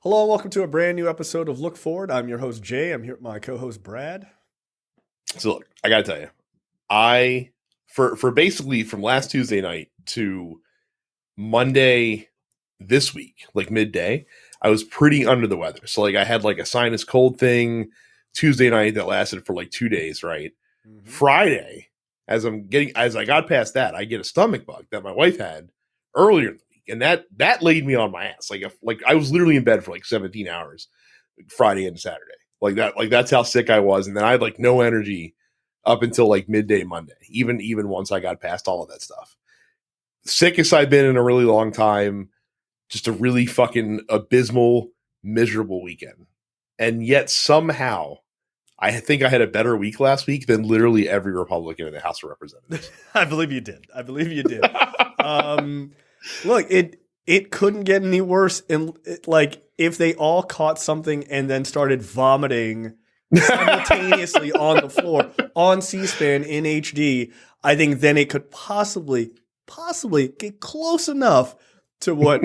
Hello and welcome to a brand new episode of Look Forward. I'm your host Jay. I'm here with my co-host Brad. So look, I gotta tell you, I for basically from last Tuesday night to Monday this week, like midday, I was pretty under the weather. So like I had like a sinus cold thing Tuesday night that lasted for like 2 days, right? Mm-hmm. Friday, as I got past that, I get a stomach bug that my wife had earlier in the week, and that laid me on my ass. Like I was literally in bed for like 17 hours Friday and Saturday. Like that's how sick I was. And then I had like no energy up until like midday Monday, even once I got past all of that stuff. Sickest I've been in a really long time. Just a really fucking abysmal, miserable weekend. And yet somehow I think I had a better week last week than literally every Republican in the House of Representatives. I believe you did. Look, it couldn't get any worse. And like if they all caught something and then started vomiting simultaneously on the floor on C-SPAN in HD, I think then it could possibly get close enough to what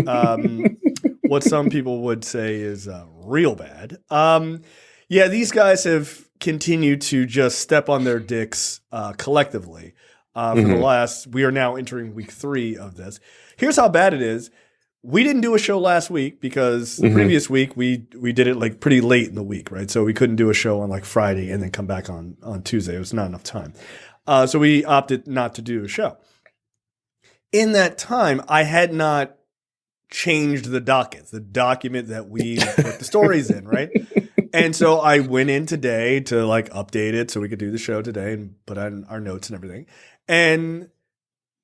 some people would say is real bad. Yeah, these guys have continued to just step on their dicks collectively for the last. We are now entering week 3 of this. Here's how bad it is. We didn't do a show last week because the previous week we did it like pretty late in the week, right? So we couldn't do a show on like Friday and then come back on Tuesday. It was not enough time. So we opted not to do a show. In that time, I had not changed the document that we put the stories in, right? And so I went in today to like update it so we could do the show today and put on our notes and everything. And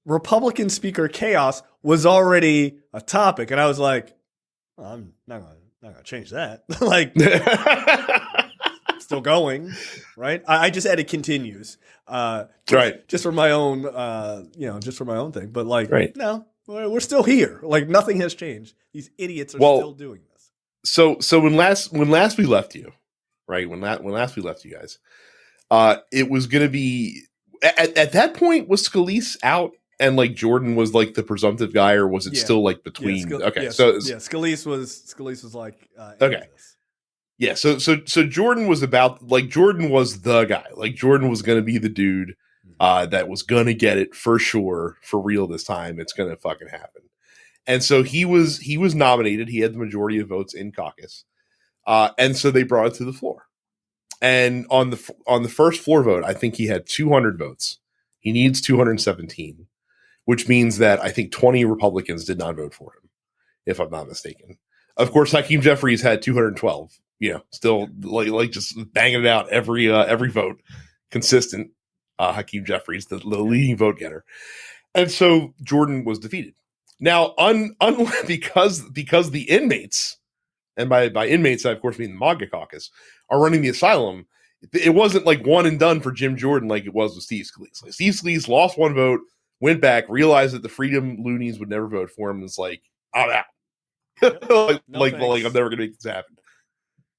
Republican Speaker Chaos was already a topic. And I was like, well, I'm not gonna change that. Like, still going, right? I just added continues. Right. Just for my own, just for my own thing. But like, right. No, we're still here. Like nothing has changed. These idiots are still doing this. So when last we left you, right? When last we left you guys, it was going to be at that point was Scalise out and like Jordan was like the presumptive guy, or was it still like between? Scalise was like okay. Yeah, so Jordan was Jordan was the guy. Like Jordan was going to be the dude that was going to get it for sure, for real this time. It's going to fucking happen. And so he was nominated. He had the majority of votes in caucus. And so they brought it to the floor. And on the first floor vote, I think he had 200 votes. He needs 217, which means that I think 20 Republicans did not vote for him, if I'm not mistaken. Of course, Hakeem Jeffries had 212. Still like just banging it out every vote, consistent. Hakeem Jeffries, the leading vote getter, and so Jordan was defeated. Now, because the inmates, and by inmates I of course mean the MAGA caucus, are running the asylum. It wasn't like one and done for Jim Jordan like it was with Steve Scalise. Like Steve Scalise lost one vote, went back, realized that the Freedom loonies would never vote for him, and it's like, I'm out. I'm never gonna make this happen.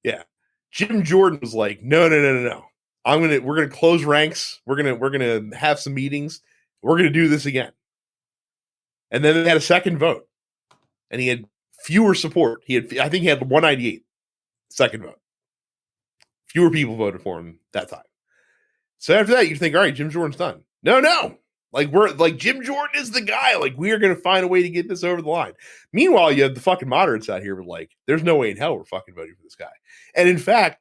Yeah, Jim Jordan was like, no. We're gonna close ranks. We're gonna have some meetings. We're gonna do this again. And then they had a second vote, and he had fewer support. I think he had 198 second vote. Fewer people voted for him that time. So after that, you think, all right, Jim Jordan's done. No. Like Jim Jordan is the guy. Like we are gonna find a way to get this over the line. Meanwhile, you have the fucking moderates out here, but like, there's no way in hell we're fucking voting for this guy. And in fact,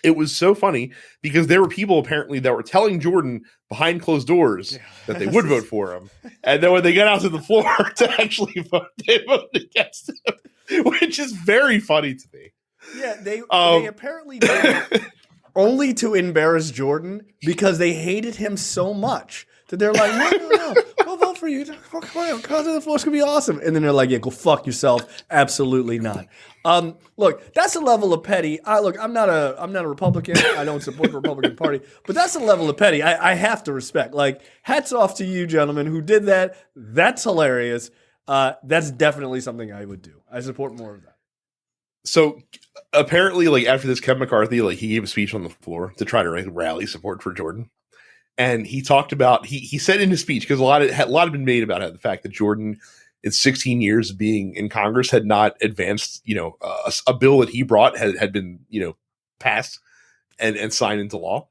it was so funny because there were people apparently that were telling Jordan behind closed doors that they would vote for him. And then when they got out to the floor to actually vote, they voted against him, which is very funny to me. Yeah, they apparently did it only to embarrass Jordan because they hated him so much that they're like, no, we'll vote for you. Come on to the floor. It's going to be awesome. And then they're like, yeah, go fuck yourself. Absolutely not. Look, that's a level of petty. I'm not a Republican. I don't support the Republican Party, but that's a level of petty I have to respect. Like, hats off to you, gentlemen, who did that. That's hilarious. That's definitely something I would do. I support more of that. So apparently, like after this, Kevin McCarthy, like he gave a speech on the floor to try to rally support for Jordan. And he talked about he said in his speech, because a lot had been made about the fact that Jordan in 16 years of being in Congress had not advanced, a bill that he brought had been, passed and signed into law.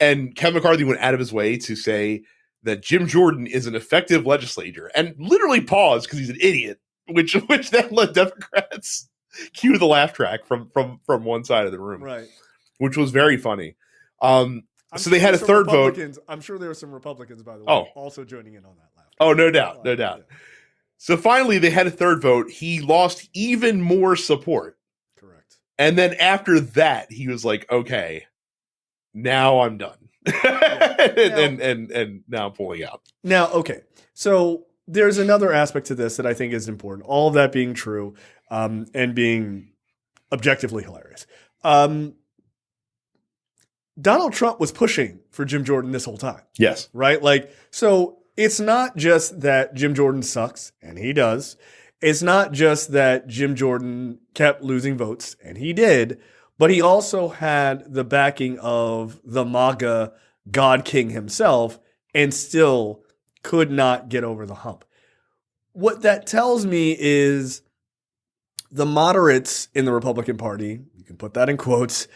And Kevin McCarthy went out of his way to say that Jim Jordan is an effective legislator, and literally paused because he's an idiot, which then let Democrats cue the laugh track from one side of the room, right? Which was very funny. So they had a third vote. I'm sure there were some Republicans, by the way, also joining in on that laugh. Oh, no doubt. Yeah. So finally, they had a third vote. He lost even more support. Correct. And then after that, he was like, okay, now I'm done. and now I'm pulling out. Now, okay. So there's another aspect to this that I think is important. All of that being true and being objectively hilarious. Donald Trump was pushing for Jim Jordan this whole time. Yes. Right? So it's not just that Jim Jordan sucks, and he does. It's not just that Jim Jordan kept losing votes, and he did, but he also had the backing of the MAGA God King himself and still could not get over the hump. What that tells me is the moderates in the Republican Party, you can put that in quotes,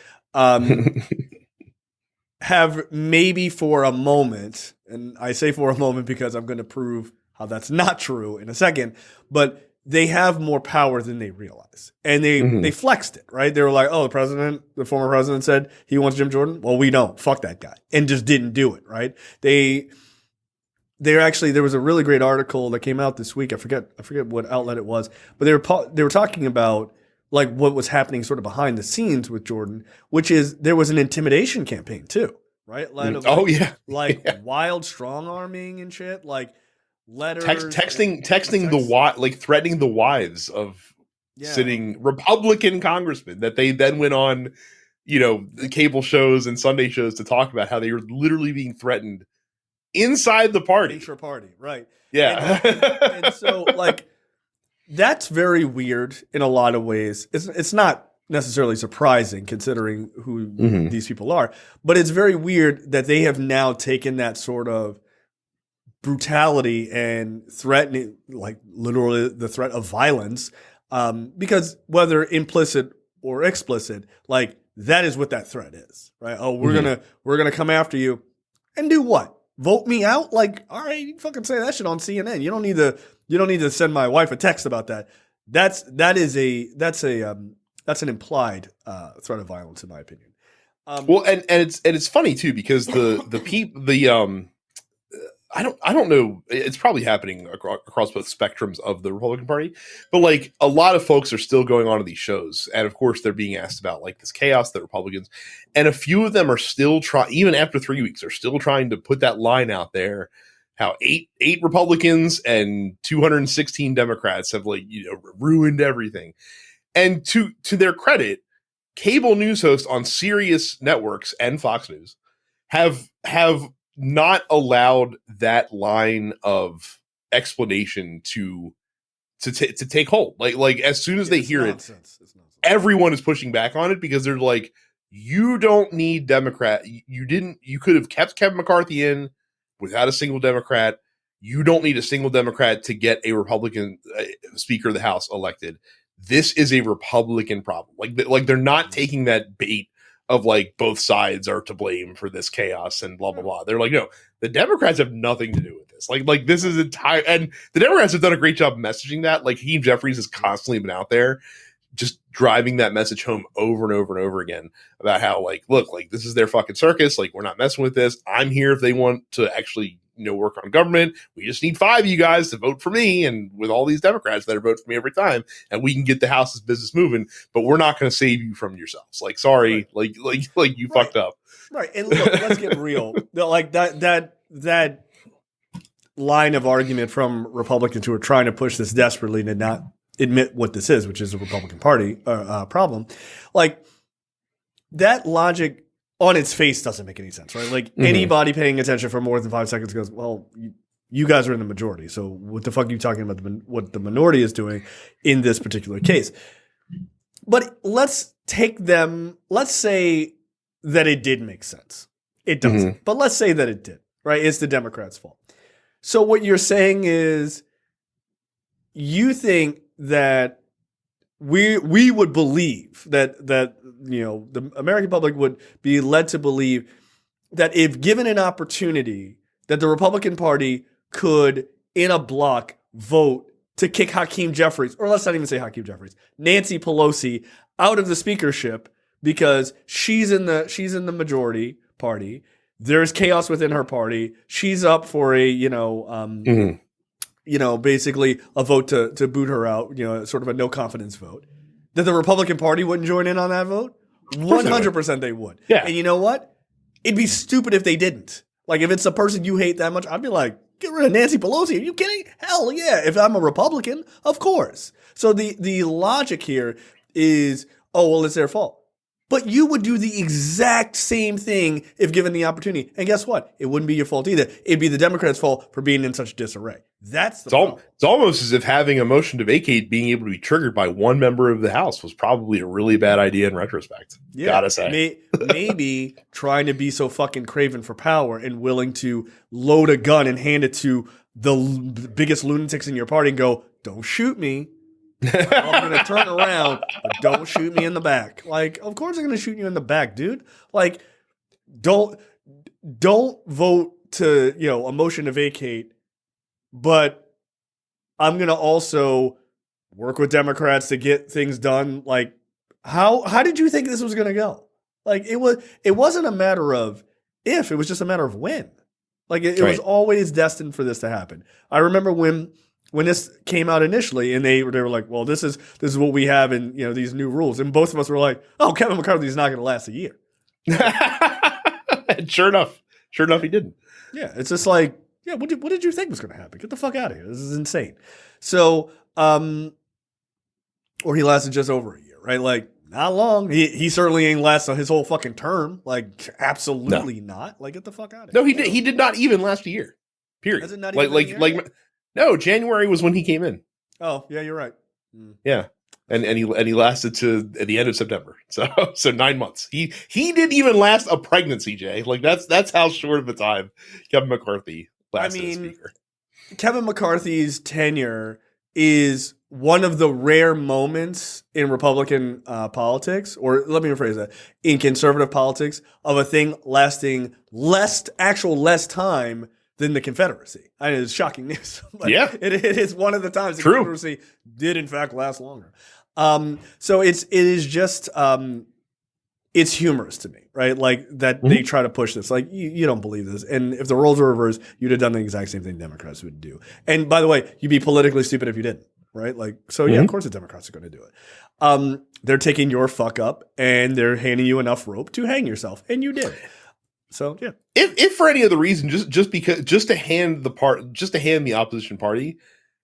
have maybe for a moment, and I say for a moment because I'm going to prove how that's not true in a second, but they have more power than they realize. And they flexed it, right? They were like, oh, the former president said he wants Jim Jordan. Well, we don't. Fuck that guy. And just didn't do it, right? There was a really great article that came out this week. I forget what outlet it was, but they were talking about like what was happening sort of behind the scenes with Jordan, which is there was an intimidation campaign too, right? Wild strong arming and shit, like letters, texting threatening the wives of sitting Republican congressmen that they then went on, the cable shows and Sunday shows to talk about how they were literally being threatened inside the party. Intra-party, right? Yeah, and so like. That's very weird in a lot of ways. It's not necessarily surprising considering who these people are, but it's very weird that they have now taken that sort of brutality and threatening, like literally the threat of violence, because whether implicit or explicit, like that is what that threat is, right? Oh, we're gonna come after you and do what? Vote me out? Like, all right, you can fucking say that shit on CNN. You don't need to send my wife a text about that. That's an implied threat of violence, in my opinion. Well, and it's funny too because I don't know. It's probably happening across both spectrums of the Republican Party, but like a lot of folks are still going on to these shows, and of course they're being asked about like this chaos that Republicans, and a few of them are still even after 3 weeks, are still trying to put that line out there. How eight Republicans and 216 Democrats have ruined everything, and to their credit, cable news hosts on Sirius networks and Fox News have not allowed that line of explanation to take hold. Like as soon as they hear nonsense. Everyone is pushing back on it because they're like, you don't need Democrat. You could have kept Kevin McCarthy in without a single Democrat. You don't need a single Democrat to get a Republican Speaker of the House elected. This is a Republican problem. Like they're not taking that bait of like both sides are to blame for this chaos and blah blah blah. They're like, no, the Democrats have nothing to do with this. Like this is entire, and the Democrats have done a great job messaging that. Like Hakeem Jeffries has constantly been out there, just driving that message home over and over and over again about how like, look, like this is their fucking circus. Like we're not messing with this. I'm here if they want to actually work on government. We just need 5 of you guys to vote for me, and with all these Democrats that are voting for me every time, and we can get the House's business moving. But we're not going to save you from yourselves. Like, sorry, right. like you fucked up, right? And look, let's get real. Like that line of argument from Republicans who are trying to push this desperately to not admit what this is, which is a Republican Party problem. Like that logic on its face doesn't make any sense, right? Like anybody paying attention for more than 5 seconds goes, well, you guys are in the majority. So what the fuck are you talking about what the minority is doing in this particular case? But let's say that it did make sense. It doesn't, but let's say that it did, right? It's the Democrats' fault. So what you're saying is you think that we would believe that the American public would be led to believe that if given an opportunity, that the Republican Party could, in a block, vote to kick Hakeem Jeffries, or let's not even say Hakeem Jeffries, Nancy Pelosi out of the speakership because she's in the majority party. There's chaos within her party. She's up for a basically a vote to boot her out. Sort of a no confidence vote. That the Republican Party wouldn't join in on that vote. 100% they would. Yeah. And you know what? It'd be stupid if they didn't. Like, if it's a person you hate that much, I'd be like, get rid of Nancy Pelosi. Are you kidding? Hell yeah. If I'm a Republican, of course. So the logic here is, oh, well, it's their fault. But you would do the exact same thing if given the opportunity. And guess what? It wouldn't be your fault either. It'd be the Democrats' fault for being in such disarray. That's the problem. It's almost as if having a motion to vacate being able to be triggered by one member of the House was probably a really bad idea in retrospect. Yeah, gotta say. Maybe trying to be so fucking craven for power and willing to load a gun and hand it to the biggest lunatics in your party and go, don't shoot me. I'm going to turn around, but don't shoot me in the back. Like, of course they're going to shoot you in the back, dude. Like, don't vote to, a motion to vacate, but I'm going to also work with Democrats to get things done. Like, how did you think this was going to go? Like, it wasn't a matter of if, it was just a matter of when. Like, it was always destined for this to happen. I remember when this came out initially, and they were like, "Well, this is what we have in these new rules," and both of us were like, "Oh, Kevin McCarthy's not going to last a year." And sure enough, he didn't. Yeah, it's just like, yeah, what did you think was going to happen? Get the fuck out of here! This is insane. So, or he lasted just over a year, right? Like, not long. He certainly ain't lasted his whole fucking term. Like, absolutely not. Like, get the fuck out of here. No, he did not even last a year. Period. Has it not even been a year? No, January was when he came in. Oh, yeah, you're right. Yeah. And he lasted to the end of September. So 9 months. He didn't even last a pregnancy, Jay. Like, that's how short of a time Kevin McCarthy lasted as speaker. Kevin McCarthy's tenure is one of the rare moments in Republican politics, or let me rephrase that, in conservative politics, of a thing lasting less time than the Confederacy. I mean, it's shocking news. But yeah. It is one of the times the Confederacy did in fact last longer. So it is just it's humorous to me, right? Like that they try to push this. Like you don't believe this. And if the roles were reversed, you'd have done the exact same thing Democrats would do. And by the way, you'd be politically stupid if you didn't, right? Like, so yeah, of course the Democrats are going to do it. They're taking your fuck up and they're handing you enough rope to hang yourself. And you did. So yeah, if for any other reason, just to hand the opposition party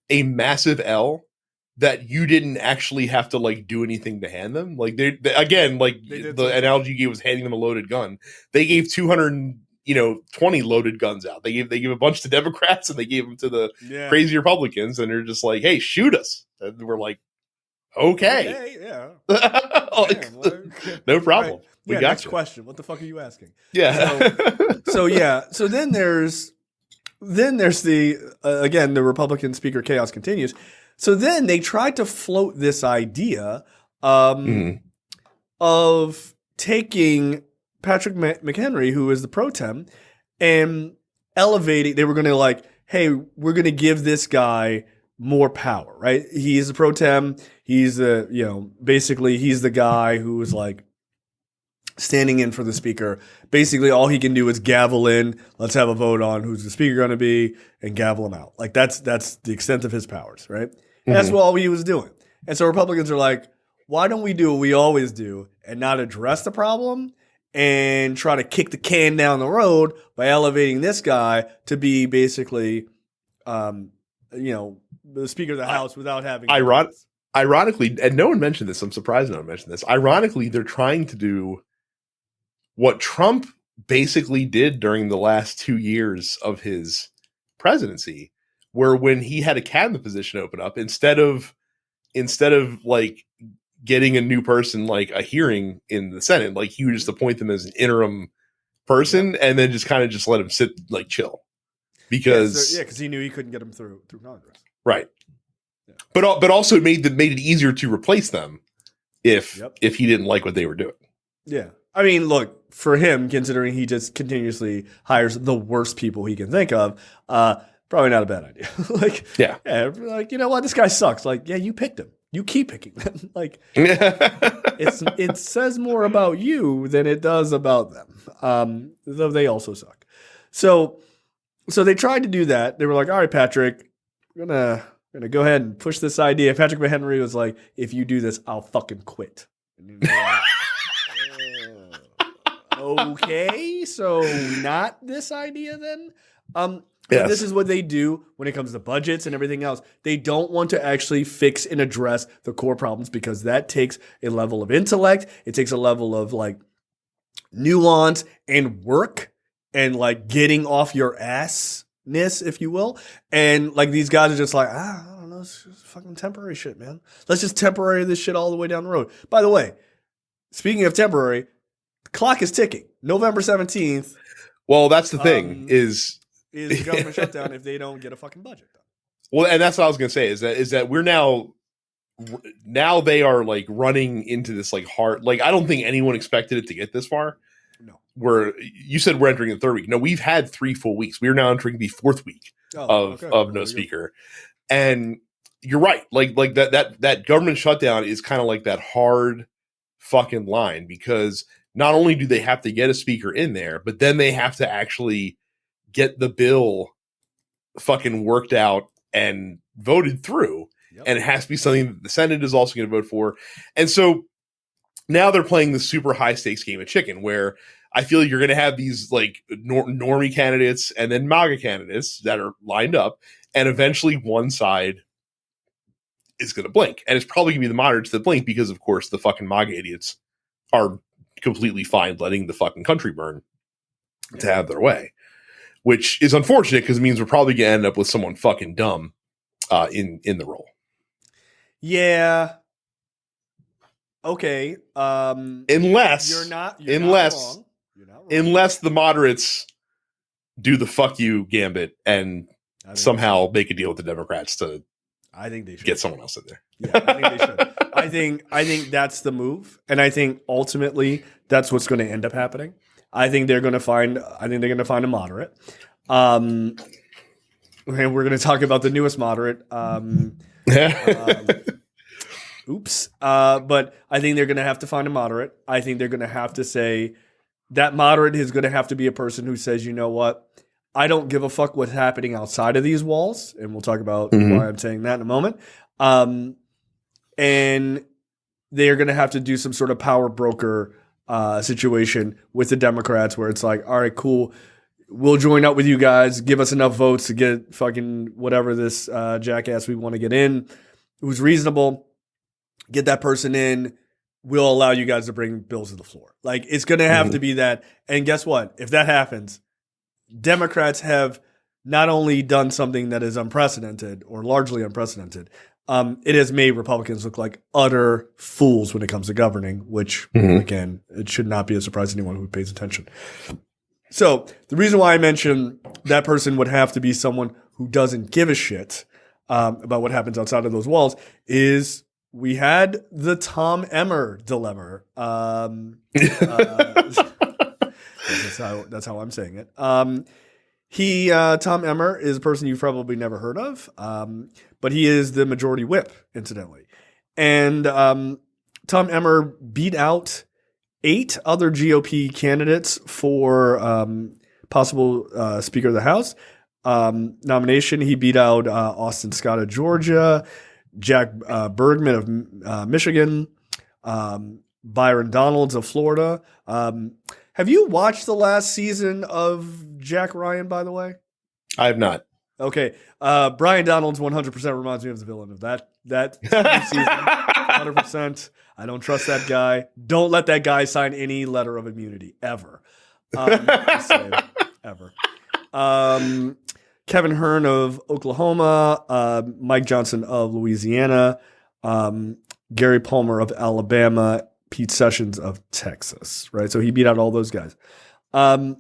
a massive L that you didn't actually have to like do anything to hand them. Like they again, like the analogy you gave was handing them a loaded gun. They gave 220 loaded guns out. They gave a bunch to Democrats and they gave them to the crazy Republicans, and they're just like, hey, shoot us. And we're like, okay, yeah, no problem. Right. We got next you. Question. What the fuck are you asking? Yeah. So then there's the again, the Republican speaker chaos continues. So then they tried to float this idea of taking Patrick McHenry, who is the pro tem, and elevating. They were going to like, hey, we're going to give this guy more power, right? He's the pro tem. He's basically he's the guy who is like standing in for the speaker. Basically, all he can do is gavel in. Let's have a vote on who's the speaker going to be and gavel him out. Like that's the extent of his powers, right? And that's what all he was doing. And so Republicans are like, why don't we do what we always do and not address the problem and try to kick the can down the road by elevating this guy to be basically, the Speaker of the House without having. Ironically, and no one mentioned this. I'm surprised no one mentioned this. Ironically, they're trying to do what Trump basically did during the last 2 years of his presidency, where when he had a cabinet position open up, instead of like getting a new person like a hearing in the Senate, like he would just appoint them as an interim person and then just kind of just let him sit like chill because because he knew he couldn't get him through Congress. Right. But also made it easier to replace them if he didn't like what they were doing. Yeah. I mean, look, for him, considering he just continuously hires the worst people he can think of, probably not a bad idea. Like, you know what? This guy sucks. Like, yeah, you picked him. You keep picking them. Like, it says more about you than it does about them. Though they also suck. So they tried to do that. They were like, all right, Patrick, we're gonna go ahead and push this idea. Patrick Henry was like, if you do this, I'll fucking quit. And okay, so not this idea then. Yes. This is what they do when it comes to budgets and everything else. They don't want to actually fix and address the core problems because that takes a level of intellect. It takes a level of like nuance and work and like getting off your assness, if you will. And like these guys are just like, I don't know, it's just fucking temporary shit, man. Let's just temporary this shit all the way down the road. By the way, speaking of temporary, clock is ticking. November 17th. Well, that's the thing is the government shutdown if they don't get a fucking budget done. Well, and that's what I was going to say is that we're now they are like running into this like hard, like I don't think anyone expected it to get this far. No. Where you said we're entering the third week. No, we've had 3 full weeks. We are now entering the 4th week of no speaker. And you're right. Like that government shutdown is kind of like that hard fucking line because not only do they have to get a speaker in there, but then they have to actually get the bill fucking worked out and voted through. Yep. And it has to be something that the Senate is also going to vote for. And so now they're playing the super high stakes game of chicken where I feel like you're going to have these like normie candidates and then MAGA candidates that are lined up. And eventually one side is going to blink. And it's probably going to be the moderates that blink because, of course, the fucking MAGA idiots are completely fine letting the fucking country burn to have their way. Which is unfortunate because it means we're probably going to end up with someone fucking dumb in the role. Yeah. Okay. Unless you're not wrong. Unless the moderates do the fuck you gambit and somehow make a deal with the Democrats to I think they should get someone else in there. Yeah, I think they should. I think that's the move. And I think ultimately that's what's going to end up happening. I think they're going to find a moderate. And we're going to talk about the newest moderate. Oops. But I think they're going to have to find a moderate. I think they're going to have to say that moderate is going to have to be a person who says, you know what? I don't give a fuck what's happening outside of these walls. And we'll talk about why I'm saying that in a moment. And they're going to have to do some sort of power broker situation with the Democrats where it's like, all right, cool. We'll join up with you guys. Give us enough votes to get fucking whatever this jackass we want to get in. Who's reasonable. Get that person in. We'll allow you guys to bring bills to the floor. Like, it's going to have to be that. And guess what? If that happens, Democrats have not only done something that is unprecedented or largely unprecedented, it has made Republicans look like utter fools when it comes to governing, which, again, it should not be a surprise to anyone who pays attention. So the reason why I mentioned that person would have to be someone who doesn't give a shit about what happens outside of those walls is we had the Tom Emmer dilemma. That's how I'm saying it. Tom Emmer is a person you've probably never heard of, but he is the majority whip, incidentally. And Tom Emmer beat out 8 other GOP candidates for possible Speaker of the House nomination. He beat out Austin Scott of Georgia, Jack Bergman of Michigan, Byron Donalds of Florida. Have you watched the last season of Jack Ryan, by the way? I have not. Okay. Brian Donalds 100% reminds me of the villain of that season. 100%. I don't trust that guy. Don't let that guy sign any letter of immunity, ever. Ever. Kevin Hearn of Oklahoma, Mike Johnson of Louisiana, Gary Palmer of Alabama, Pete Sessions of Texas, right? So he beat out all those guys. And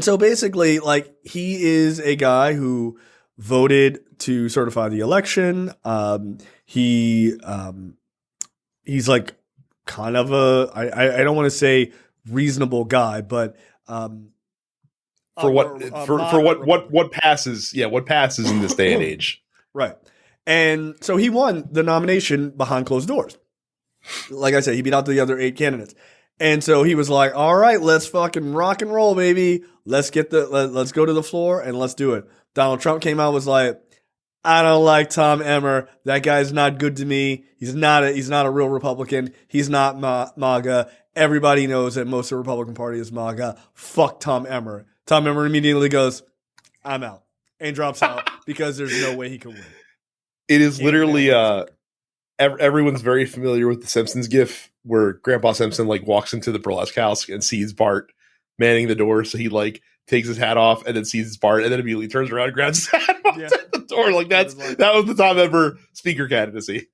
so basically, like, he is a guy who voted to certify the election. He's like kind of I don't want to say reasonable guy, but for what passes, what passes in this day and age, right? And so he won the nomination behind closed doors. Like I said, he beat out the other 8 candidates. And so he was like, all right, let's fucking rock and roll, baby. Let's go to the floor and let's do it. Donald Trump came out, was like, I don't like Tom Emmer. That guy's not good to me. He's not a real Republican. He's not MAGA. Everybody knows that most of the Republican Party is MAGA. Fuck Tom Emmer. Tom Emmer immediately goes, I'm out, and drops out because there's no way he can win. It is literally everyone's very familiar with the Simpsons gif where Grandpa Simpson like walks into the burlesque house and sees Bart manning the door, so he like takes his hat off and then sees Bart and then immediately turns around and grabs his hat off the door. Like that was the Tom Emmer speaker candidacy.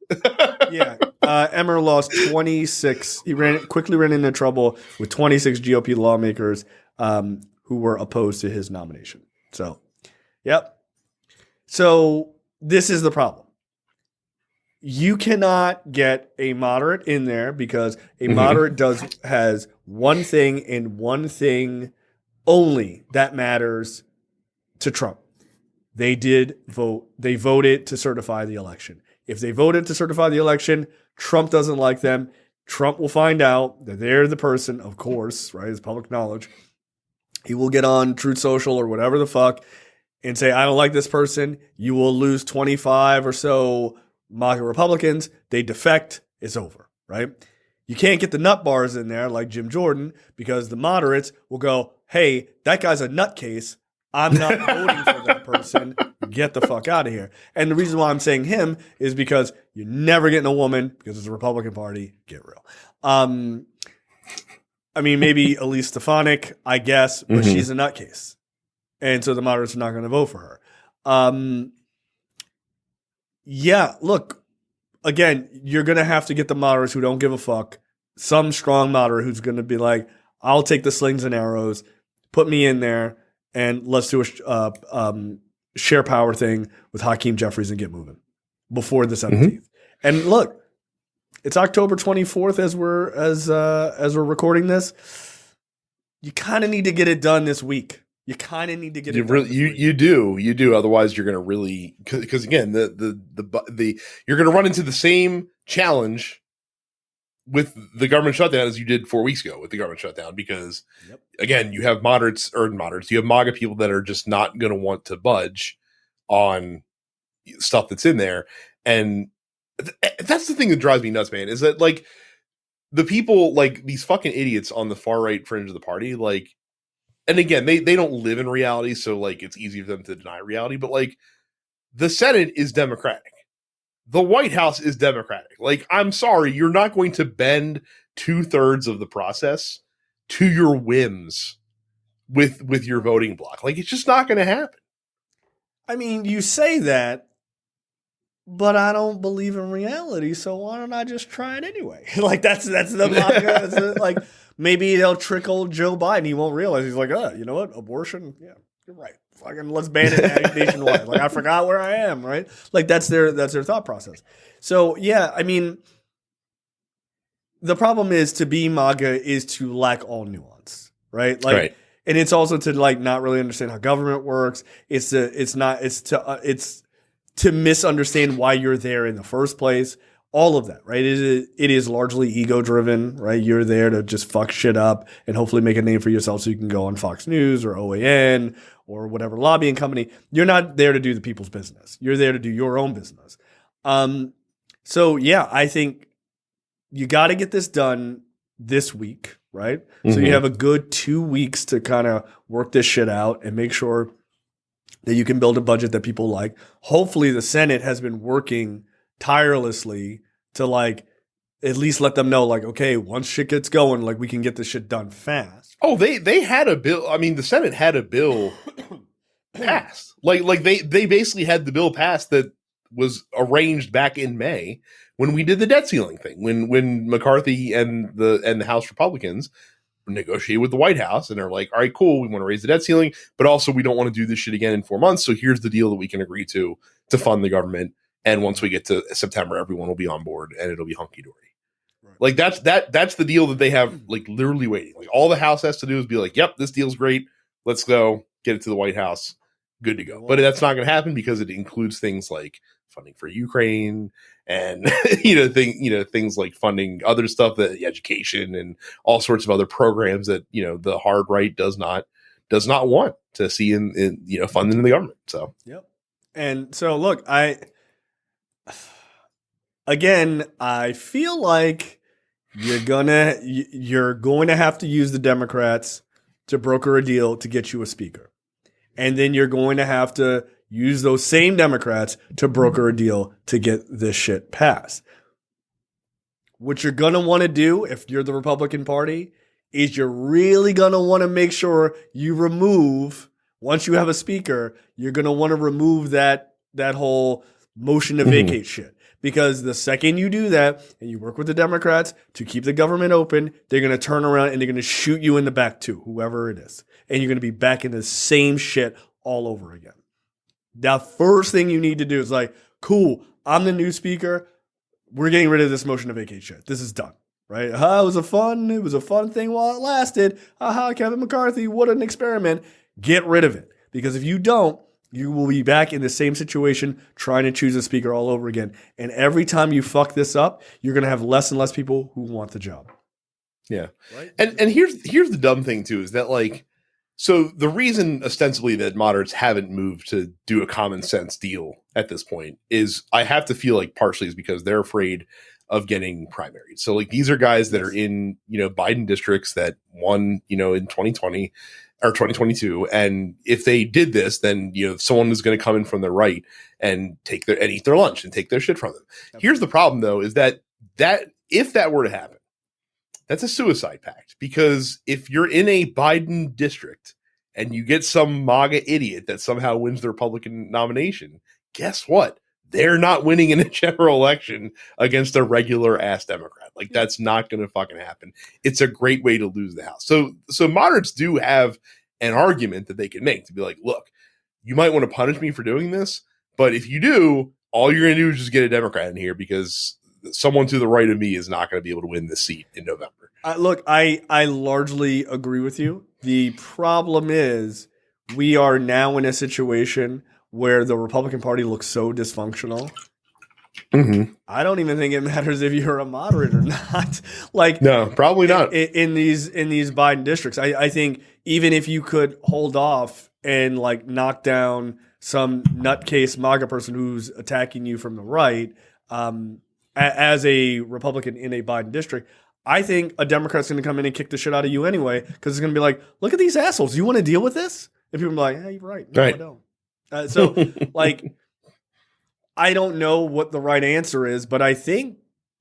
Yeah. Emmer lost 26. He quickly ran into trouble with 26 GOP lawmakers who were opposed to his nomination. So, yep. So this is the problem. You cannot get a moderate in there because a moderate has one thing and one thing only that matters to Trump. They did vote. They voted to certify the election. If they voted to certify the election, Trump doesn't like them. Trump will find out that they're the person, of course, right? It's public knowledge. He will get on Truth Social or whatever the fuck and say, I don't like this person. You will lose 25 or so MAGA Republicans. They defect. It's over, right? You can't get the nut bars in there like Jim Jordan because the moderates will go, hey, that guy's a nutcase. I'm not voting for that person. Get the fuck out of here. And the reason why I'm saying him is because you're never getting a woman because it's a Republican Party. Get real. I mean, maybe Elise Stefanik, I guess, but she's a nutcase. And so the moderates are not going to vote for her. Yeah, look, again, you're going to have to get the moderates who don't give a fuck. Some strong moderate who's going to be like, I'll take the slings and arrows, put me in there, and let's do a share power thing with Hakeem Jeffries and get moving before the 17th. And look, it's October 24th as we're recording this. You kind of need to get it done this week. You kind of need to get it done. You do. Otherwise, you're going to really because again, the you're going to run into the same challenge with the government shutdown as you did 4 weeks ago with the government shutdown. Because again, you have moderates. You have MAGA people that are just not going to want to budge on stuff that's in there, and that's the thing that drives me nuts, man. Is that like the people like these fucking idiots on the far right fringe of the party, like. And again, they don't live in reality, so like it's easy for them to deny reality. But like, the Senate is Democratic, the White House is Democratic. Like, I'm sorry, you're not going to bend 2/3 of the process to your whims with your voting block. Like, it's just not going to happen. I mean, you say that, but I don't believe in reality, so why don't I just try it anyway? Like that's the like. Maybe they'll trickle Joe Biden. He won't realize. He's like, you know what? Abortion? Yeah, you're right. Fucking let's ban it nationwide. Like I forgot where I am, right? Like that's their thought process. So yeah, I mean, the problem is to be MAGA is to lack all nuance, right? Like, right. And it's also to like not really understand how government works. It's to misunderstand why you're there in the first place. All of that, right? It is largely ego driven, right? You're there to just fuck shit up and hopefully make a name for yourself so you can go on Fox News or OAN or whatever lobbying company. You're not there to do the people's business. You're there to do your own business. So yeah, I think you got to get this done this week, right? So you have a good 2 weeks to kind of work this shit out and make sure that you can build a budget that people like. Hopefully the Senate has been working tirelessly to like at least let them know like, okay, once shit gets going, like we can get this shit done fast. Oh, they had a bill. I mean, the Senate had a bill passed. Like they basically had the bill passed that was arranged back in May when we did the debt ceiling thing. When McCarthy and the House Republicans, negotiate with the White House, and they're like, all right, cool, we want to raise the debt ceiling, but also we don't want to do this shit again in 4 months. So here's the deal that we can agree to fund the government. And once we get to September, everyone will be on board and it'll be hunky dory. Right. Like that's the deal that they have, like literally waiting. Like all the House has to do is be like, yep, this deal's great. Let's go get it to the White House. Good to go. But that's not going to happen because it includes things like funding for Ukraine and things like funding other stuff, that education and all sorts of other programs that the hard right does not want to see in funding in the government. So yep. And so look, I feel like you're going to have to use the Democrats to broker a deal to get you a speaker. And then you're going to have to use those same Democrats to broker a deal to get this shit passed. What you're going to want to do if you're the Republican Party is you're really going to want to make sure you remove, once you have a speaker, you're going to want to remove that whole motion to vacate shit. Because the second you do that and you work with the Democrats to keep the government open, they're going to turn around and they're going to shoot you in the back too, whoever it is. And you're going to be back in the same shit all over again. The first thing you need to do is like, cool, I'm the new speaker. We're getting rid of this motion to vacate shit. This is done, right? It was a fun thing while it lasted. Kevin McCarthy, what an experiment. Get rid of it. Because if you don't, you will be back in the same situation trying to choose a speaker all over again. And every time you fuck this up, you're going to have less and less people who want the job. Yeah. Right? And here's the dumb thing too, is that like, so the reason ostensibly that moderates haven't moved to do a common sense deal at this point is, I have to feel like partially is because they're afraid of getting primaried. So like these are guys that are in, Biden districts that won, in 2020 or 2022. And if they did this, then, someone is going to come in from the right and eat their lunch and take their shit from them. Absolutely. Here's the problem though, is that if that were to happen, that's a suicide pact, because if you're in a Biden district and you get some MAGA idiot that somehow wins the Republican nomination, guess what? They're not winning in a general election against a regular ass Democrat. Like that's not going to fucking happen. It's a great way to lose the House. So moderates do have an argument that they can make to be like, look, you might want to punish me for doing this, but if you do, all you're going to do is just get a Democrat in here, because someone to the right of me is not going to be able to win this seat in November. Look, I largely agree with you. The problem is we are now in a situation where the Republican Party looks so dysfunctional. Mm-hmm. I don't even think it matters if you're a moderate or not. Like, no, probably not in these Biden districts. I think even if you could hold off and like knock down some nutcase MAGA person who's attacking you from the right, as a Republican in a Biden district, I think a Democrat's going to come in and kick the shit out of you anyway, because it's going to be like, look at these assholes. You want to deal with this? And people are like, hey, you're right. No, right. I don't. So, like, I don't know what the right answer is, but I think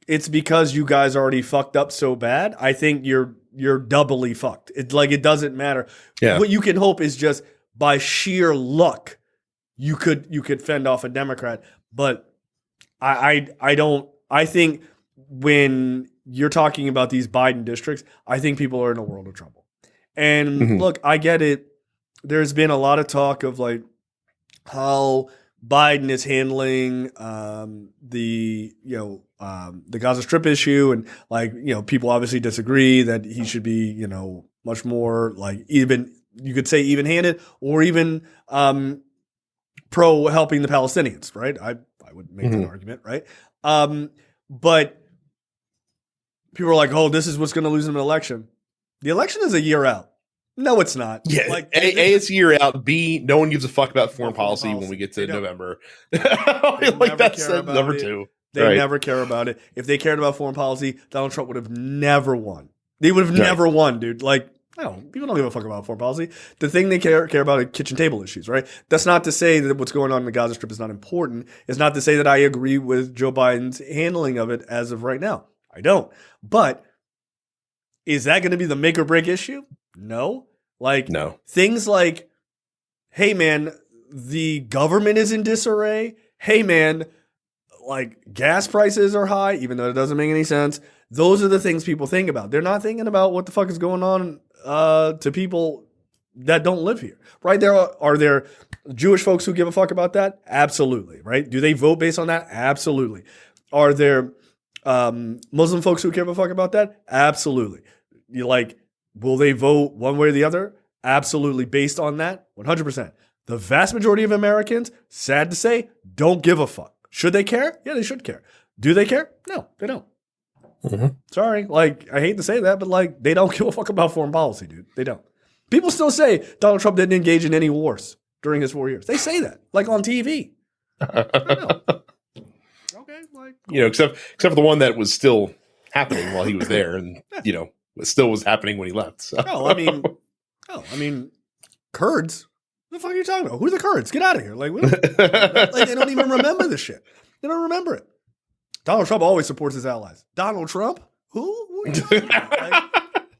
it's because you guys already fucked up so bad. I think you're doubly fucked. It doesn't matter. Yeah. What you can hope is just by sheer luck, you could fend off a Democrat. But I don't. I think when you're talking about these Biden districts, I think people are in a world of trouble. And look, I get it. There's been a lot of talk of like how Biden is handling the Gaza Strip issue, and like, people obviously disagree that he should be, much more like even, you could say even-handed, or even pro helping the Palestinians, right? I would make that argument, right? But people are like, oh, this is what's going to lose him an election. The election is a year out. No, it's not. Yeah, like, A, it's a year out. B, no one gives a fuck about foreign policy when we get to November. Like that's number two. They never care about it. If they cared about foreign policy, Donald Trump would have never won. They would have never won, dude. Like, no, people don't give a fuck about foreign policy. The thing they care about are kitchen table issues, right? That's not to say that what's going on in the Gaza Strip is not important. It's not to say that I agree with Joe Biden's handling of it as of right now. I don't. But is that going to be the make or break issue? No. No. Things like, hey, man, the government is in disarray. Hey, man, like gas prices are high, even though it doesn't make any sense. Those are the things people think about. They're not thinking about what the fuck is going on to people that don't live here, right? Are there Jewish folks who give a fuck about that? Absolutely, right? Do they vote based on that? Absolutely. Are there Muslim folks who give a fuck about that? Absolutely. You like, will they vote one way or the other? Absolutely, based on that, 100%. The vast majority of Americans, sad to say, don't give a fuck. Should they care? Yeah, they should care. Do they care? No, they don't. Mm-hmm. Sorry, like, I hate to say that, but like, they don't give a fuck about foreign policy, dude. They don't. People still say Donald Trump didn't engage in any wars during his 4 years. They say that, like on TV. I know. Okay, like, You know, except for the one that was still happening while he was there, and you know, it still was happening when he left. So. I mean, Kurds. What the fuck are you talking about? Who are the Kurds? Get out of here! Like, they don't even remember this shit. They don't remember it. Donald Trump always supports his allies. Donald Trump? Who are you talking about? Like,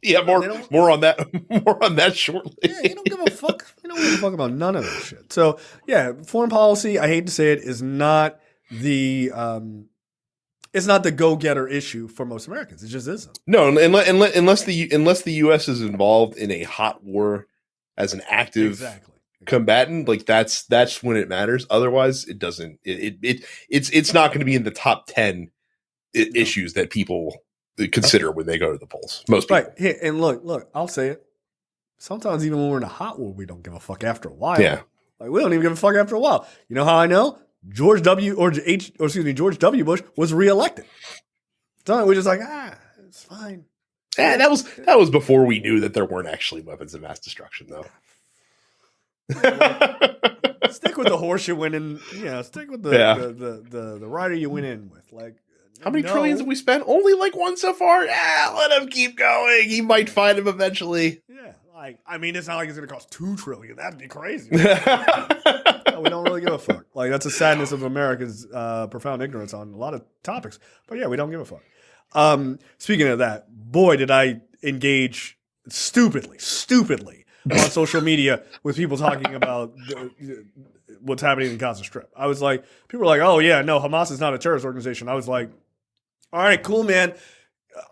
yeah, more on that shortly. Yeah, you don't give a fuck. You don't give a fuck about none of this shit. So yeah, foreign policy, I hate to say it, is not the it's not the go-getter issue for most Americans. It just isn't. No, unless the U.S. is involved in a hot war as an active combatant, like that's when it matters. Otherwise, it doesn't. It's not going to be in the top 10 issues that people consider when they go to the polls. Most people. Right. Here, and look, I'll say it. Sometimes even when we're in a hot war, we don't give a fuck after a while. Yeah. Like, we don't even give a fuck after a while. You know how I know? George W. Bush was reelected. So we're just like, it's fine. Yeah, that was before we knew that there weren't actually weapons of mass destruction, though. Stick with the horse you win in. Stick with the rider you went in with. Like, how many trillions have we spent? Only like one so far. Yeah, let him keep going. He might find him eventually. Yeah, like, I mean, it's not like it's going to cost $2 trillion. That'd be crazy. No, we don't really give a fuck. Like, that's the sadness of America's profound ignorance on a lot of topics. But yeah, we don't give a fuck. Speaking of that, boy, did I engage stupidly on social media with people talking about what's happening in Gaza Strip. I was like, people were like, oh yeah, no, Hamas is not a terrorist organization. I was like, all right, cool, man.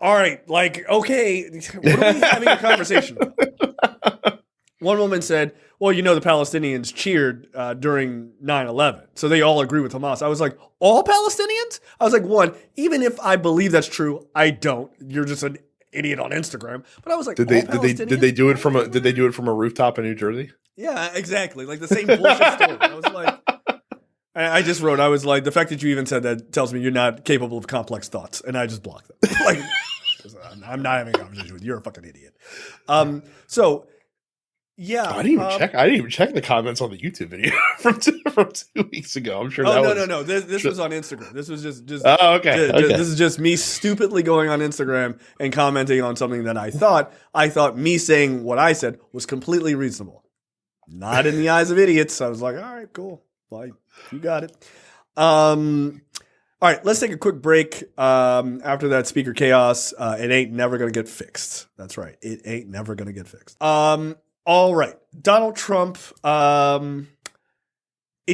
All right, like, okay, what are we having a conversation about? One woman said, well, the Palestinians cheered during 9/11, so they all agree with Hamas. I was like, all Palestinians? I was like, one, even if I believe that's true, I don't. You're just an idiot on Instagram. But I was like, did they do it from a rooftop in New Jersey? Yeah, exactly. Like the same bullshit story. I was like, I just wrote, I was like, the fact that you even said that tells me you're not capable of complex thoughts, and I just blocked them. Like, I'm not having a conversation with you. You're a fucking idiot. So. Yeah, I didn't even check the comments on the YouTube video from 2 weeks ago. I'm sure. No. This was on Instagram. This was just. Oh, okay. This is just me stupidly going on Instagram and commenting on something that I thought me saying what I said was completely reasonable. Not in the eyes of idiots. I was like, all right, cool. Like, you got it. All right, let's take a quick break. After that speaker chaos, it ain't never gonna get fixed. That's right. It ain't never gonna get fixed. All right. Donald Trump, it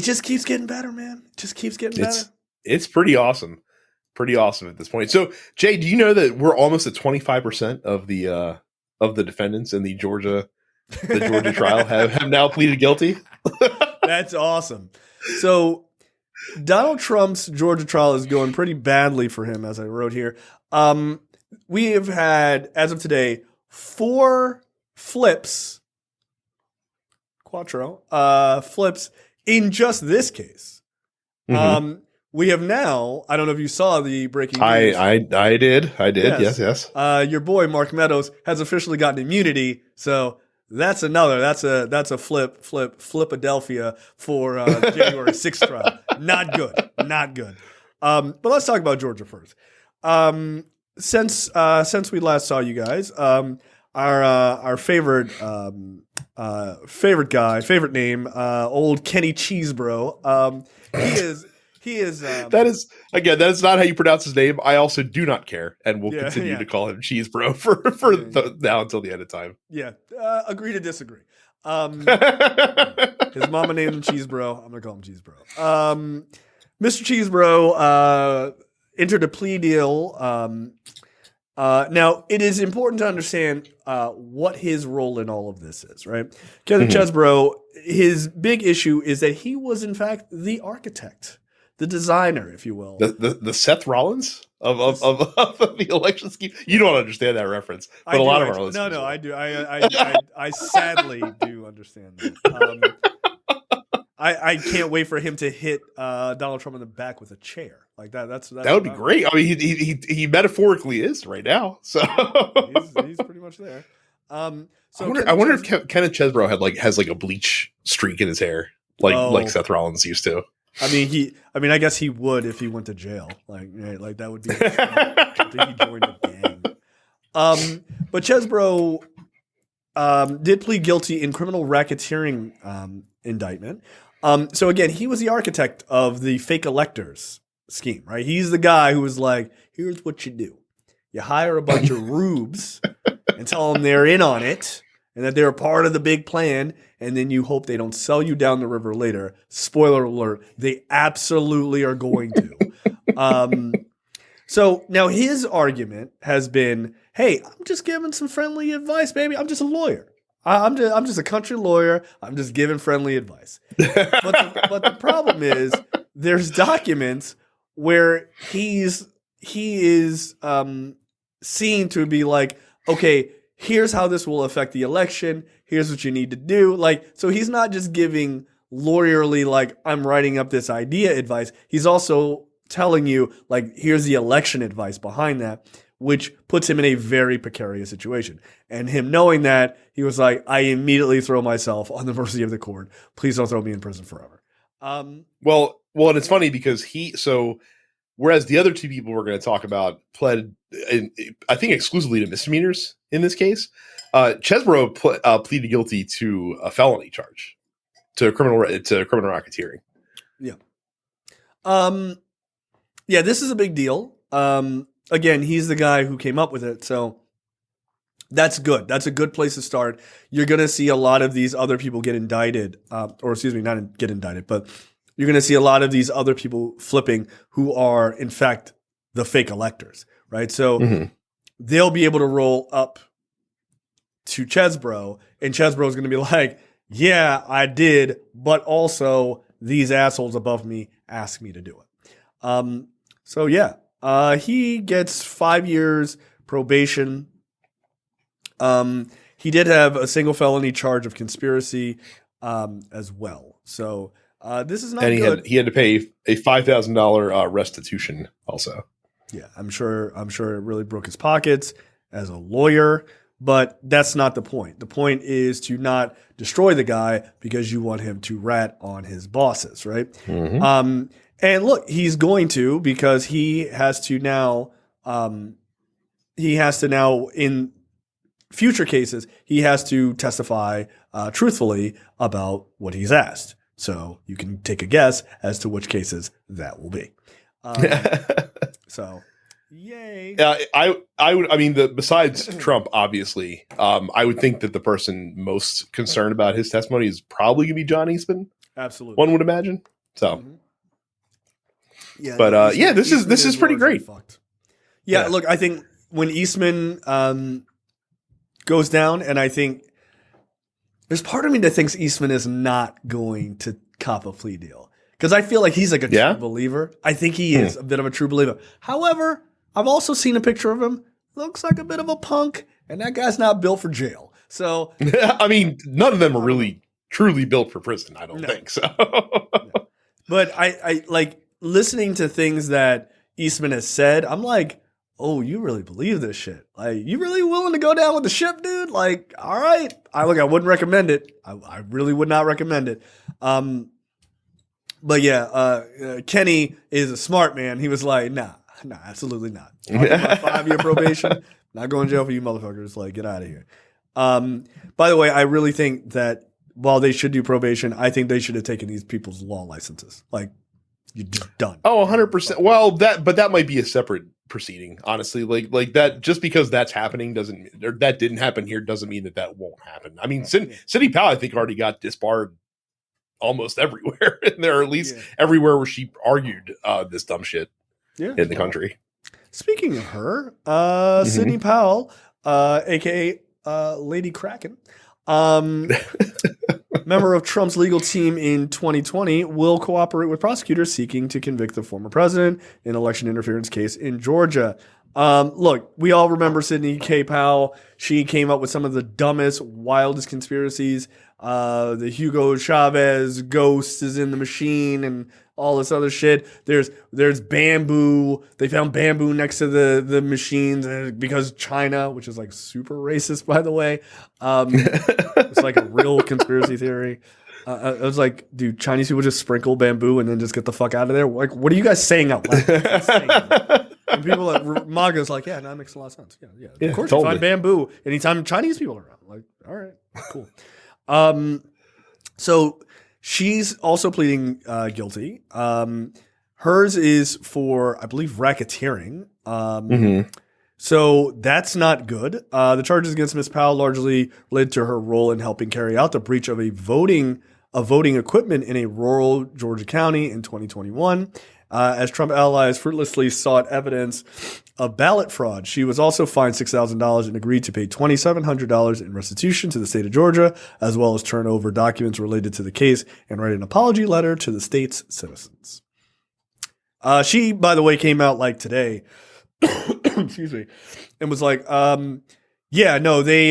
just keeps getting better, man. It just keeps getting better. It's pretty awesome. Pretty awesome at this point. So, Jay, do you know that we're almost at 25% of the defendants in the Georgia trial have now pleaded guilty? That's awesome. So, Donald Trump's Georgia trial is going pretty badly for him, as I wrote here. We have had, as of today, 4 flips in just this case. Mm-hmm. We have now, I don't know if you saw the breaking news. I did. Yes. Your boy Mark Meadows has officially gotten immunity, so that's a Flipadelphia for January 6th trial. Not good. But let's talk about Georgia first. Since we last saw you guys, our favorite guy, favorite name, old Kenny Cheesebro. He is. That is not how you pronounce his name. I also do not care, and will continue to call him Cheesebro for now until the end of time. Yeah, agree to disagree. His mama named him Cheesebro. I'm gonna call him Cheesebro. Mr. Cheesebro entered a plea deal Now, it is important to understand what his role in all of this is, right? Kevin Chesbro, his big issue is that he was, in fact, the architect, the designer, if you will. The Seth Rollins of the election scheme. You don't understand that reference, but a lot of our listeners. No, I do. I sadly do understand that. I can't wait for him to hit Donald Trump in the back with a chair like that. That would be great. I mean, he metaphorically is right now. So he's pretty much there. So I wonder if Kenneth Chesbro has like a bleach streak in his hair, like Seth Rollins used to. I mean, I guess he would if he went to jail. Like that would be. I think he joined a gang. But Chesbro did plead guilty in criminal racketeering indictment. So again, he was the architect of the fake electors scheme, right? He's the guy who was like, here's what you do. You hire a bunch of rubes and tell them they're in on it and that they're a part of the big plan. And then you hope they don't sell you down the river later. Spoiler alert, they absolutely are going to. So now his argument has been, hey, I'm just giving some friendly advice, baby. I'm just a lawyer. I'm just a country lawyer. I'm just giving friendly advice. But the problem is there's documents where he is seen to be like, okay, here's how this will affect the election. Here's what you need to do. Like, so he's not just giving lawyerly, like, I'm writing up this idea advice. He's also telling you, like, here's the election advice behind that, which puts him in a very precarious situation. And him knowing that, he was like, I immediately throw myself on the mercy of the court. Please don't throw me in prison forever. Well, and it's funny because whereas the other two people we're going to talk about pled, I think, exclusively to misdemeanors in this case, Chesbro pleaded guilty to a felony charge, to criminal racketeering. Yeah. Yeah, this is a big deal. Again, he's the guy who came up with it, so that's good. That's a good place to start. You're going to see a lot of these other people get indicted, not get indicted, but you're going to see a lot of these other people flipping who are, in fact, the fake electors, right? So they'll be able to roll up to Chesbro, and Chesbro is going to be like, yeah, I did, but also these assholes above me asked me to do it. So yeah, he gets 5 years probation. He did have a single felony charge of conspiracy as well. So this is not good. He had to pay a $5,000 restitution also. Yeah, I'm sure it really broke his pockets as a lawyer, but that's not the point. The point is to not destroy the guy because you want him to rat on his bosses, right? Mm-hmm. And look, he's going to, because he has to now in future cases, he has to testify truthfully about what he's asked. So you can take a guess as to which cases that will be. So, yay! Besides Trump, obviously, I would think that the person most concerned about his testimony is probably going to be John Eastman. Absolutely, one would imagine. So, yeah, but this is pretty great. Yeah, look, I think when Eastman goes down, and I think there's part of me that thinks Eastman is not going to cop a plea deal. Because I feel like he's like a true believer. I think he is a bit of a true believer. However, I've also seen a picture of him. Looks like a bit of a punk, and that guy's not built for jail. So, I mean, none of them are really truly built for prison. I don't think so. No. But I like listening to things that Eastman has said. I'm like, oh, you really believe this shit? Like, you really willing to go down with the ship, dude? Like, all right. I wouldn't recommend it. I really would not recommend it. But yeah, Kenny is a smart man. He was like, nah, absolutely not. 5-year probation, not going to jail for you motherfuckers. Like, get out of here. By the way, I really think that while they should do probation, I think they should have taken these people's law licenses. Like, you're just done. Oh, 100%. Well, that might be a separate proceeding, honestly. Like that, just because that's happening that didn't happen here doesn't mean that won't happen. I mean, Cindy Powell, I think, already got disbarred almost everywhere, and there, or at least everywhere where she argued this dumb shit in the country. Speaking of her, Sidney Powell, aka Lady Kraken, member of Trump's legal team in 2020, will cooperate with prosecutors seeking to convict the former president in an election interference case in Georgia. Look, we all remember Sidney K. Powell. She came up with some of the dumbest, wildest conspiracies. The Hugo Chavez ghost is in the machine and all this other shit. There's bamboo. They found bamboo next to the machines because China, which is like super racist, by the way. It's like a real conspiracy theory. I was like, dude, Chinese people just sprinkle bamboo and then just get the fuck out of there? Like, what are you guys saying out loud? And people at MAGA's like, yeah, no, that makes a lot of sense. Yeah. Of course, totally. You find bamboo anytime Chinese people are around. Like, all right, cool. So she's also pleading guilty. Hers is for, I believe, racketeering. So that's not good. The charges against Ms. Powell largely led to her role in helping carry out the breach of voting equipment in a rural Georgia county in 2021. As Trump allies fruitlessly sought evidence of ballot fraud. She was also fined $6,000 and agreed to pay $2,700 in restitution to the state of Georgia, as well as turn over documents related to the case and write an apology letter to the state's citizens. She, by the way, came out like today, excuse me, and was like, yeah, no, they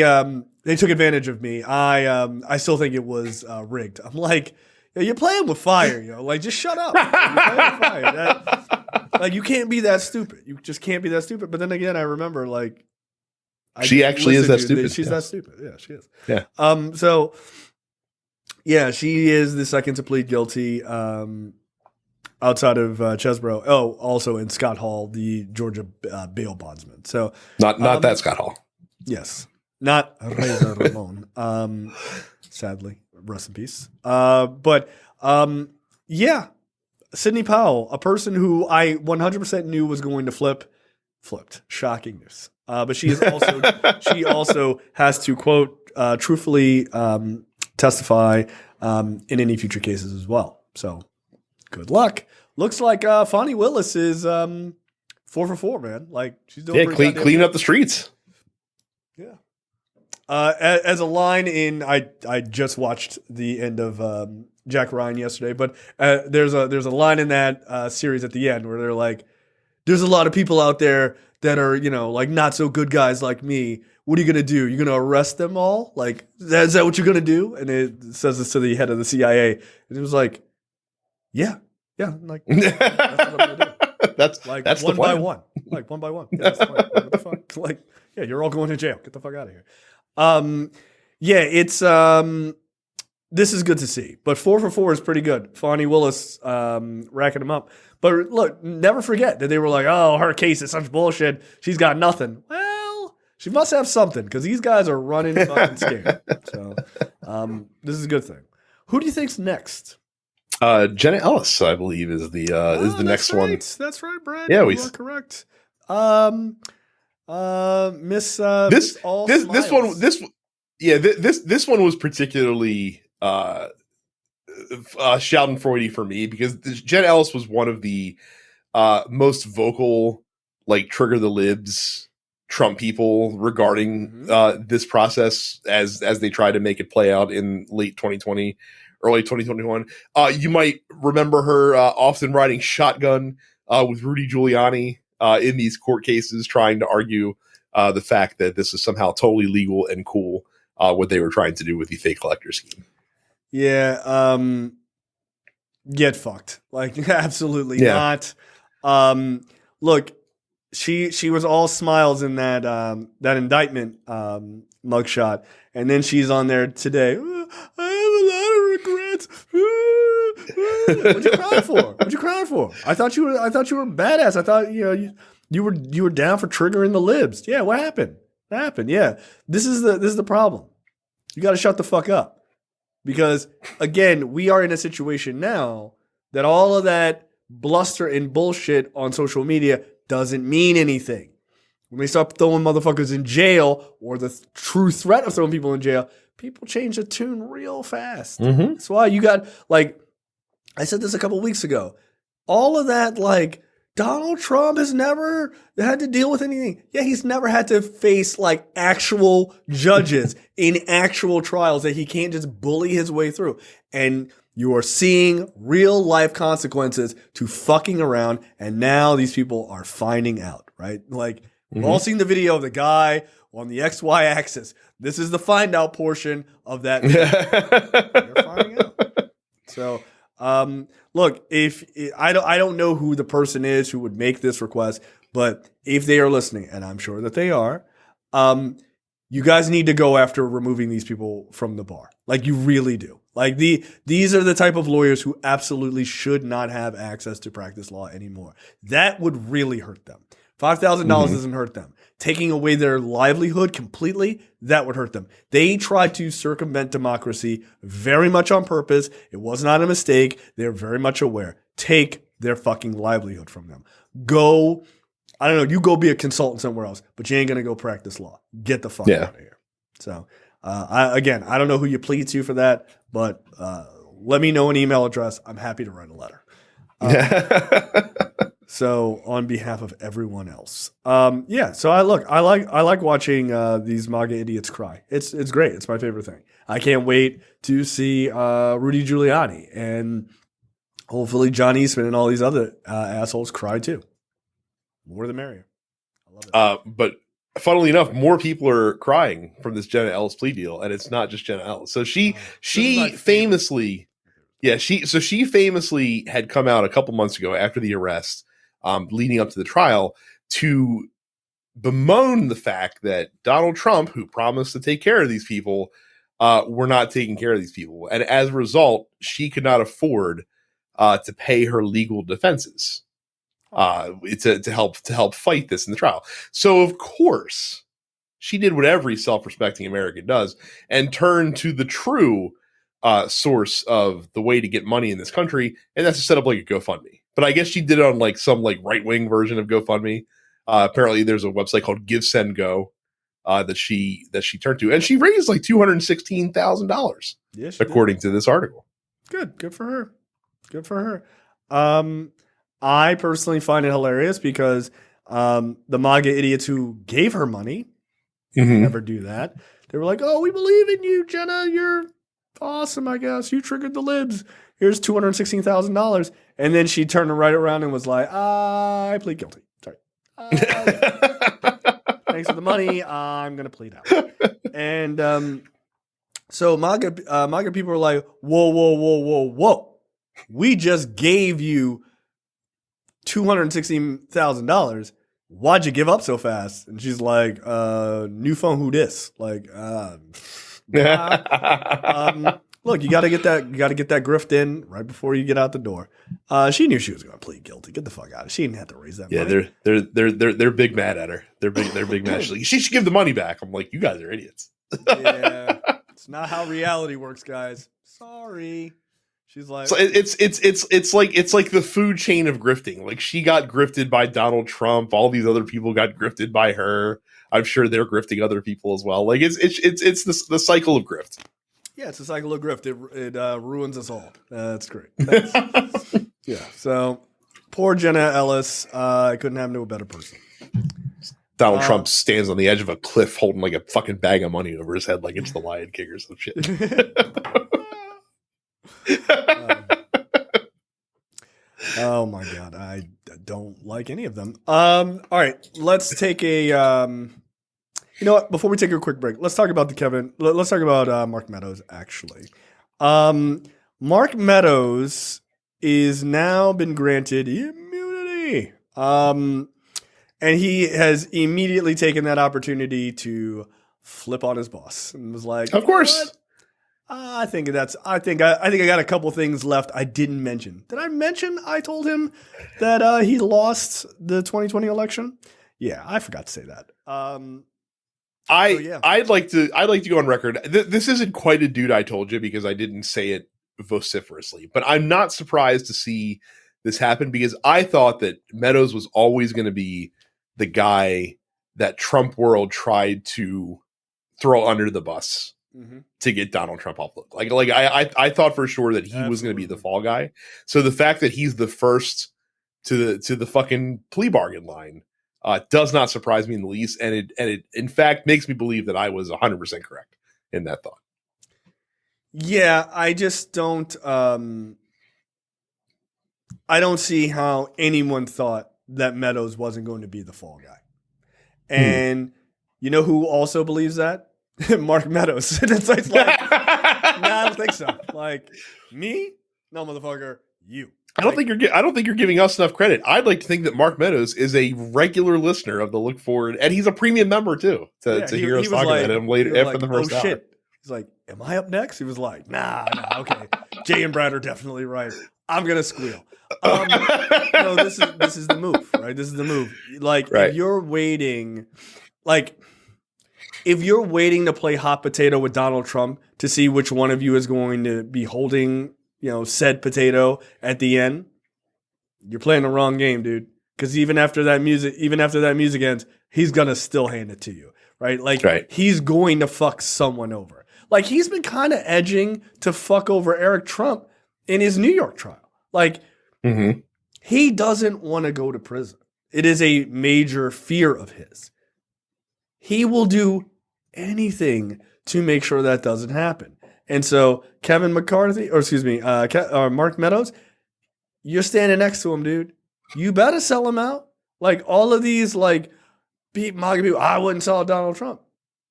took advantage of me. I still think it was rigged. I'm like, you're playing with fire, Like, just shut up. You're playing with fire. Like, you can't be that stupid. You just can't be that stupid. But then again, I remember, like, she actually is that stupid. She's that stupid. Yeah, she is. Yeah. So, yeah, she is the second to plead guilty outside of Chesbrough. Oh, also in Scott Hall, the Georgia bail bondsman. So not that Scott Hall. Yes. Not Reza Ramon. Sadly. Rest in peace. But yeah, Sidney Powell, a person who I 100% knew was going to flipped. Shocking news. But she also has to quote truthfully testify in any future cases as well. So good luck. Looks like Fonnie Willis is 4 for 4, man. Like she's doing clean up the streets. Yeah. As a line in, I just watched the end of Jack Ryan yesterday, but there's a line in that series at the end where they're like, "There's a lot of people out there that are like not so good guys like me. What are you gonna do? You're gonna arrest them all? Like is that what you're gonna do?" And it says this to the head of the CIA, and it was like, "Yeah, like that's what I'm gonna do." That's one by one, like one by one. Yeah, that's the plan. What the fuck? Like, yeah, you're all going to jail. Get the fuck out of here. Yeah, it's this is good to see. But 4 for 4 is pretty good. Fonnie Willis racking them up. But look, never forget that they were like, "Oh, her case is such bullshit. She's got nothing." Well, she must have something because these guys are running fucking scared. So this is a good thing. Who do you think's next? Jenna Ellis, I believe, is the next one. That's right, Brad. Yeah, you are correct. Miss this one was particularly Schadenfreudy for me because Jen Ellis was one of the most vocal, like trigger the libs Trump people regarding this process as they try to make it play out in late 2020, early 2021. You might remember her often riding shotgun with Rudy Giuliani in these court cases, trying to argue the fact that this is somehow totally legal and cool, what they were trying to do with the fake collector scheme. Yeah, get fucked. Like, absolutely not. Look, she was all smiles in that indictment mugshot, and then she's on there today. I have a lot of regrets. What'd you cry for? What'd you cry for? I thought you were badass. I thought you were down for triggering the libs. Yeah, what happened? What happened? Yeah, this is the problem. You got to shut the fuck up. Because, again, we are in a situation now that all of that bluster and bullshit on social media doesn't mean anything. When they start throwing motherfuckers in jail or the true threat of throwing people in jail, people change the tune real fast. Mm-hmm. That's why you got, like, I said this a couple weeks ago, all of that, like, Donald Trump has never had to deal with anything. Yeah, he's never had to face like actual judges in actual trials that he can't just bully his way through. And you are seeing real life consequences to fucking around. And now these people are finding out, right? Like, we've all seen the video of the guy on the XY axis. This is the find out portion of that video. They're finding out. So, look, if I don't know who the person is who would make this request, but if they are listening, and I'm sure that they are, you guys need to go after removing these people from the bar. Like, you really do. Like, these are the type of lawyers who absolutely should not have access to practice law anymore. That would really hurt them. $5,000 doesn't hurt them. Taking away their livelihood completely, that would hurt them. They tried to circumvent democracy very much on purpose. It was not a mistake. They're very much aware. Take their fucking livelihood from them. Go, I don't know, you go be a consultant somewhere else, but you ain't going to go practice law. Get the fuck out of here. So, I don't know who you plead to for that, but let me know an email address. I'm happy to write a letter. So on behalf of everyone else, so I like watching these MAGA idiots cry. It's great. It's my favorite thing. I can't wait to see Rudy Giuliani and hopefully John Eastman and all these other assholes cry too. More the merrier. I love it. But funnily enough, more people are crying from this Jenna Ellis plea deal, and it's not just Jenna Ellis. So she famously, she famously had come out a couple months ago after the arrest. Leading up to the trial, to bemoan the fact that Donald Trump, who promised to take care of these people, were not taking care of these people. And as a result, she could not afford to pay her legal defenses to help fight this in the trial. So, of course, she did what every self-respecting American does and turned to the true source of the way to get money in this country, and that's to set up like a GoFundMe. But I guess she did it on like some like right-wing version of GoFundMe. Apparently there's a website called Give Send Go that she turned to, and she raised like $216,000. Yes, according to this article. Good for her. I personally find it hilarious because the MAGA idiots who gave her money never do that. They were like, "Oh, we believe in you, Jenna. You're awesome. I guess you triggered the libs. Here's $216,000." And then she turned right around and was like, "I plead guilty. Sorry. Thanks for the money. I'm going to plead out." And so MAGA people were like, whoa. We just gave you $216,000. Why'd you give up so fast? And she's like, new phone, who dis? Like, look, you got to get that grift in right before you get out the door. She knew she was going to plead guilty. Get the fuck out of it. She didn't have to raise that money. They're big mad at her. They're big mad. She's like, she should give the money back. I'm like, you guys are idiots. Yeah, it's not how reality works, guys. Sorry. She's like, so it's like the food chain of grifting. Like, she got grifted by Donald Trump. All these other people got grifted by her. I'm sure they're grifting other people as well. Like, it's the cycle of grift. Yeah, it's a cycle of grift. It ruins us all. That's great. Yeah. So poor Jenna Ellis. I couldn't have no better person. Donald Trump stands on the edge of a cliff holding like a fucking bag of money over his head like it's the Lion King or some shit. Oh my God. I don't like any of them. All right. Let's take a... you know what? Before we take a quick break, let's talk about let's talk about Mark Meadows, actually. Mark Meadows is now been granted immunity. And he has immediately taken that opportunity to flip on his boss and was like, of course. I think I got a couple things left I didn't mention. Did I mention I told him that he lost the 2020 election? Yeah, I forgot to say that. I'd like to go on record. This isn't quite a dude I told you because I didn't say it vociferously, but I'm not surprised to see this happen because I thought that Meadows was always going to be the guy that Trump world tried to throw under the bus to get Donald Trump off. Like I thought for sure that he was going to be the fall guy. So the fact that he's the first to the fucking plea bargain line does not surprise me in the least, and it in fact makes me believe that I was 100% correct in that thought. Yeah, I just don't. I don't see how anyone thought that Meadows wasn't going to be the fall guy. And you know who also believes that? Mark Meadows. It's like, nah, I don't think so. Like, me? No, motherfucker, you. I don't think you're giving us enough credit. I'd like to think that Mark Meadows is a regular listener of the Look Forward, and he's a premium member too. To hear us talk about him later after the first hour. Shit. He's like, "Am I up next?" He was like, "Nah, okay." Jay and Brad are definitely right. I'm gonna squeal. No, this is the move, right? This is the move. Like, if you're waiting, if you're waiting to play hot potato with Donald Trump to see which one of you is going to be holding, said potato at the end, you're playing the wrong game, dude. Because even after that music ends, he's gonna still hand it to you, right? Like, he's going to fuck someone over. Like, he's been kind of edging to fuck over Eric Trump in his New York trial. Like, he doesn't want to go to prison. It is a major fear of his. He will do anything to make sure that doesn't happen. And so Mark Meadows, you're standing next to him, dude. You better sell him out. Like, all of these, like, MAGA people, I wouldn't sell Donald Trump.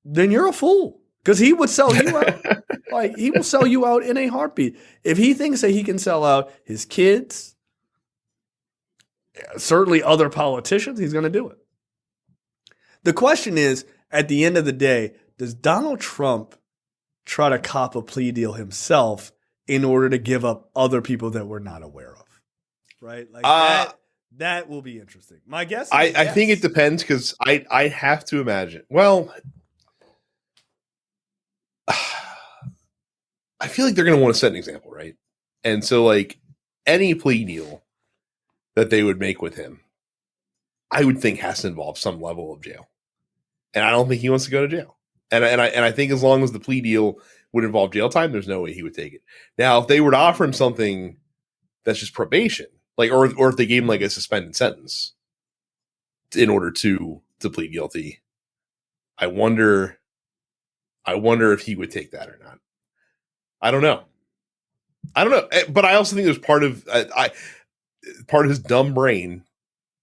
Then you're a fool. Because he would sell you out. Like, he will sell you out in a heartbeat. If he thinks that he can sell out his kids, certainly other politicians, he's going to do it. The question is, at the end of the day, does Donald Trump try to cop a plea deal himself in order to give up other people that we're not aware of? Right? Like, that will be interesting. My guess is I think it depends, because I have to imagine. Well, I feel like they're going to want to set an example, right? And so, like, any plea deal that they would make with him, I would think has to involve some level of jail. And I don't think he wants to go to jail. And I think as long as the plea deal would involve jail time, there's no way he would take it. Now, if they were to offer him something that's just probation, like, or if they gave him like a suspended sentence in order to plead guilty, I wonder if he would take that or not. I don't know. But I also think there's part of his dumb brain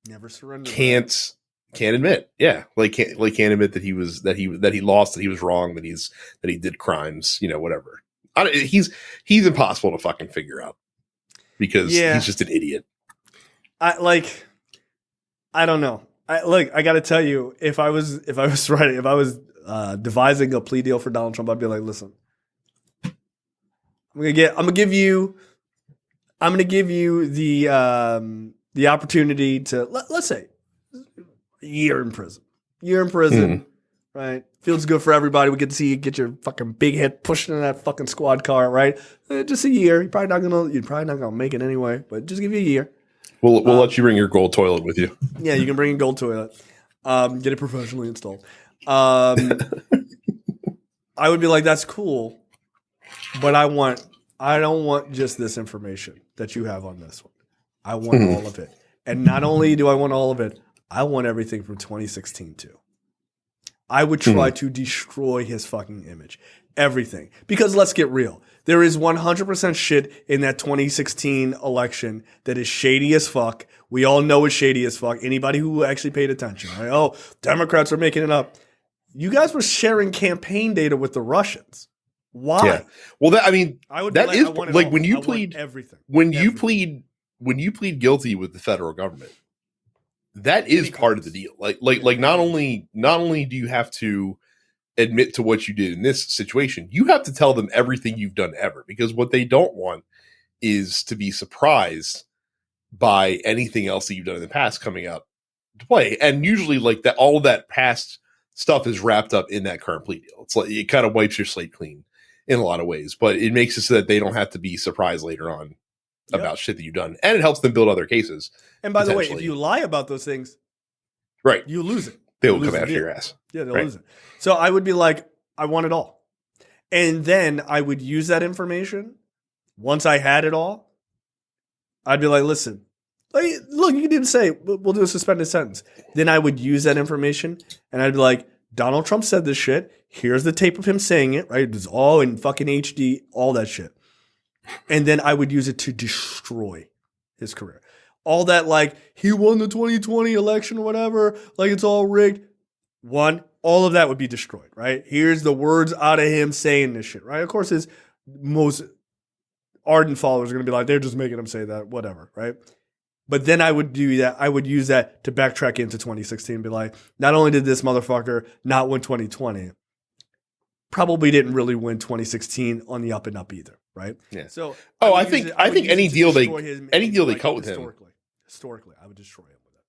never surrender. Can't admit. Yeah. Can't admit that he lost, that he was wrong, that he did crimes, whatever. He's impossible to fucking figure out because he's just an idiot. I don't know. I got to tell you, if I was devising a plea deal for Donald Trump, I'd be like, listen, I'm gonna give you the opportunity to let's say a year in prison. Right? Feels good for everybody. We get to see you get your fucking big head pushing in that fucking squad car, right? Just a year. You're probably not gonna make it anyway, but just give you a year. We'll let you bring your gold toilet with you. Yeah, you can bring a gold toilet. Get it professionally installed. I would be like, that's cool, but I don't want just this information that you have on this one. I want all of it. And not only do I want all of it, I want everything from 2016 too. I would try to destroy his fucking image. Everything. Because let's get real. There is 100% shit in that 2016 election that is shady as fuck. We all know it's shady as fuck. Anybody who actually paid attention. Right? Oh, Democrats are making it up. You guys were sharing campaign data with the Russians. Why? Yeah. Well, when you plead guilty with the federal government, that is part of the deal. Like not only do you have to admit to what you did in this situation, you have to tell them everything you've done ever, because what they don't want is to be surprised by anything else that you've done in the past coming up to play. And usually like that, all of that past stuff is wrapped up in that current plea deal. It's like it kind of wipes your slate clean in a lot of ways, but it makes it so that they don't have to be surprised later on about shit that you've done. And it helps them build other cases. And by the way, if you lie about those things, right, you lose it. They will come after your ass. Yeah, they'll lose it. So I would be like, I want it all. And then I would use that information. Once I had it all, I'd be like, listen, Like, look, you didn't say we'll do a suspended sentence. Then I would use that information and I'd be like, Donald Trump said this shit. Here's the tape of him saying it, right? It was all in fucking HD, all that shit. And then I would use it to destroy his career. All that, like, he won the 2020 election or whatever, like it's all rigged. One, all of that would be destroyed, right? Here's the words out of him saying this shit, right? Of course, his most ardent followers are going to be like, they're just making him say that, whatever, right? But then I would do that. I would use that to backtrack into 2016 and be like, not only did this motherfucker not win 2020, probably didn't really win 2016 on the up and up either, right? Yeah. So, I think any deal they cut with him, historically, I would destroy him with it.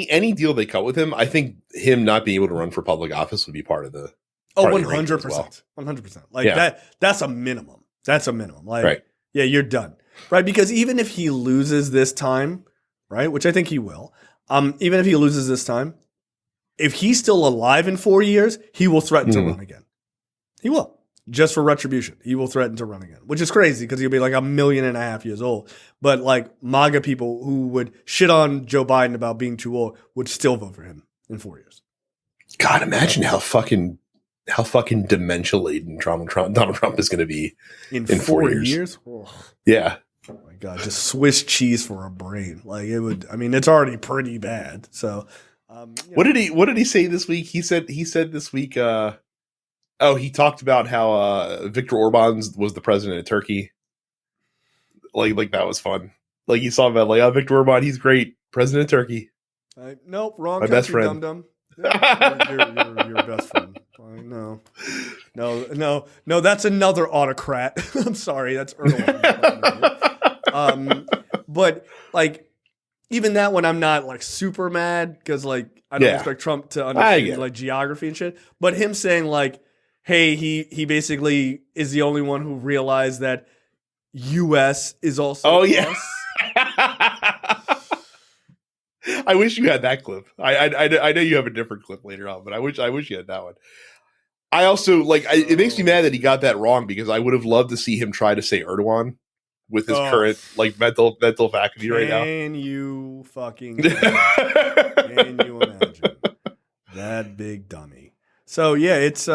Any deal they cut with him, I think him not being able to run for public office would be part of the. 100%, 100%. Like that's a minimum. That's a minimum. Like, right. Yeah, you're done. Right, because even if he loses this time, right, which I think he will, even if he loses this time, if he's still alive in 4 years, he will threaten to run again. He will, just for retribution. He will threaten to run again, which is crazy because he'll be like 1.5 million years old. But like MAGA people who would shit on Joe Biden about being too old would still vote for him in 4 years. God, imagine how fucking dementia laden Donald Trump is going to be in 4 years. Oh. Yeah. Oh my God, just Swiss cheese for a brain. Like it would, I mean, it's already pretty bad. So, what did he say this week? He said this week, he talked about how, Viktor Orban was the president of Turkey. Like that was fun. Like you saw about Viktor Orban, he's great. President of Turkey. Nope. Wrong. My country, best friend. Dum-dum. Yeah, your best friend. No, that's another autocrat. I'm sorry, that's Erdogan. But like even that one, I'm not like super mad because like I don't expect Trump to understand like geography and shit. But him saying like, hey, he basically is the only one who realized that U.S. is also us. I wish you had that clip. I know you have a different clip later on, but I wish you had that one. I also it makes me mad that he got that wrong because I would have loved to see him try to say Erdogan with his current mental faculty right now. Can you fucking can you imagine that big dummy? So yeah, it's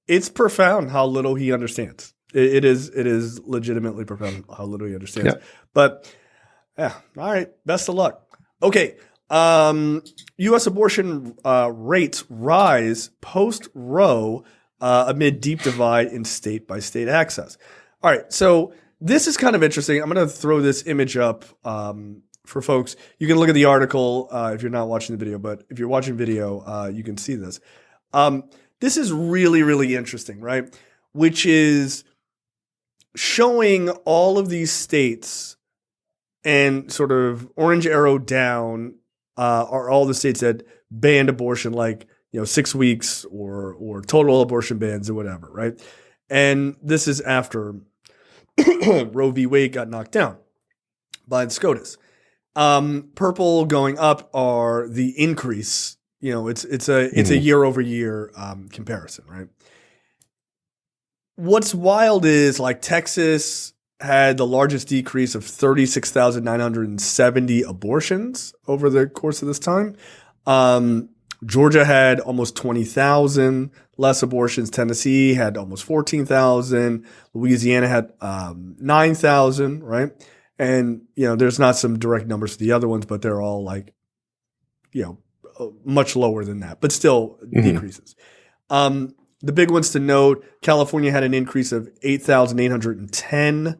it's profound how little he understands. It is legitimately profound how little he understands. Yeah. But yeah, all right. Best of luck. Okay. U.S. abortion rates rise post-Roe amid deep divide in state-by-state access. All right, so this is kind of interesting. I'm going to throw this image up for folks. You can look at the article if you're not watching the video, but if you're watching video, you can see this. This is really, really interesting, right? Which is showing all of these states and sort of orange arrow down are all the states that banned abortion, 6 weeks or total abortion bans or whatever, right? And this is after Roe v. Wade got knocked down by the SCOTUS. Purple going up are the increase. It's a year over year comparison, right? What's wild is Texas had the largest decrease of 36,970 abortions over the course of this time. Georgia had almost 20,000 less abortions. Tennessee had almost 14,000. Louisiana had 9,000, right? And, there's not some direct numbers for the other ones, but they're all much lower than that, but still decreases. The big ones to note, California had an increase of 8,810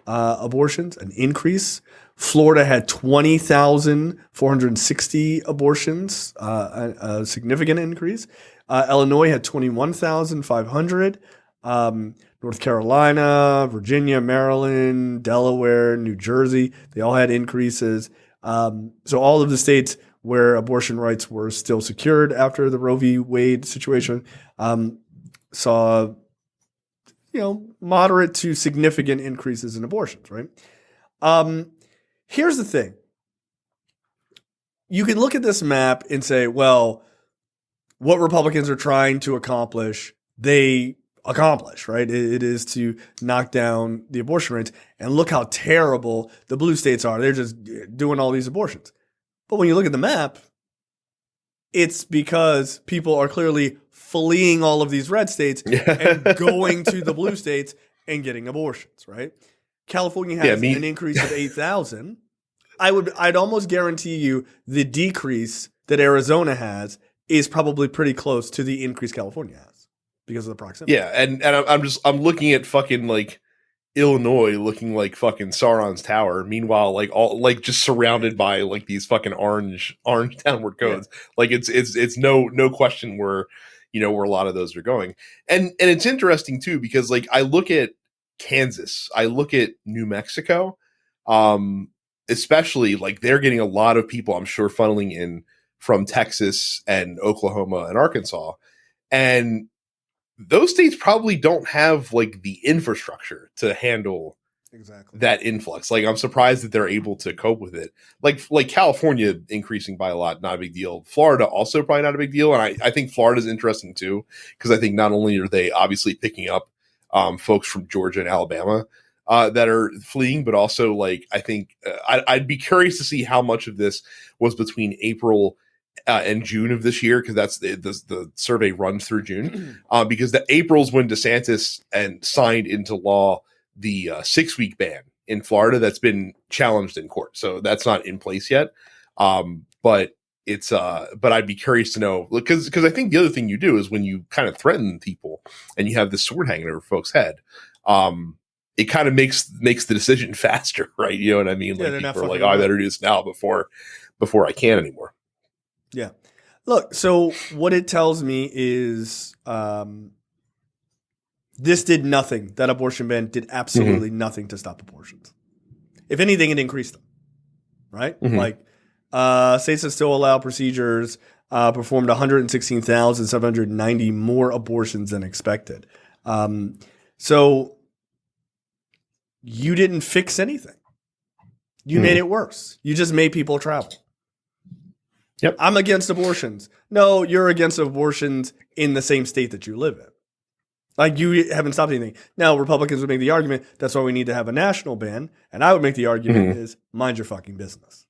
abortions, an increase. Florida had 20,460 abortions, a significant increase. Illinois had 21,500. North Carolina, Virginia, Maryland, Delaware, New Jersey, they all had increases. So all of the states where abortion rights were still secured after the Roe v. Wade situation saw moderate to significant increases in abortions, right? Here's the thing. You can look at this map and say, well, what Republicans are trying to accomplish, they accomplish, right? It is to knock down the abortion rates. And look how terrible the blue states are. They're just doing all these abortions. But when you look at the map, it's because people are clearly fleeing all of these red states and going to the blue states and getting abortions, right? California has an increase of 8,000. I'd almost guarantee you the decrease that Arizona has is probably pretty close to the increase California has because of the proximity. Yeah, and I'm looking at fucking like Illinois looking like fucking Sauron's Tower. Meanwhile, like all like just surrounded by like these fucking orange downward cones. Yeah. Like it's no question where where a lot of those are going. And it's interesting too because like I look at Kansas, I look at New Mexico, especially like they're getting a lot of people I'm sure funneling in from Texas and Oklahoma and Arkansas. And those states probably don't have like the infrastructure to handle that influx. Like I'm surprised that they're able to cope with it. Like California increasing by a lot, not a big deal. Florida also probably not a big deal. And I think Florida's interesting too, because I think not only are they obviously picking up folks from Georgia and Alabama that are fleeing, but also like I think I'd be curious to see how much of this was between April and June of this year, because that's the survey runs through June, because the April's when DeSantis and signed into law the 6-week ban in Florida that's been challenged in court, so that's not in place yet. But it's but I'd be curious to know, because I think the other thing you do is when you kind of threaten people and you have this sword hanging over folks' head, it kind of makes the decision faster, right? You know what I mean? Yeah, like people are like, oh, I better do this now before I can anymore. Yeah. Look, so what it tells me is this did nothing. That abortion ban did absolutely nothing to stop abortions. If anything, it increased them, right? Like states that still allow procedures performed 116,790 more abortions than expected. So you didn't fix anything. You made it worse. You just made people travel. Yep. I'm against abortions. No, you're against abortions in the same state that you live in. Like, you haven't stopped anything. Now, Republicans would make the argument, that's why we need to have a national ban. And I would make the argument is, mind your fucking business.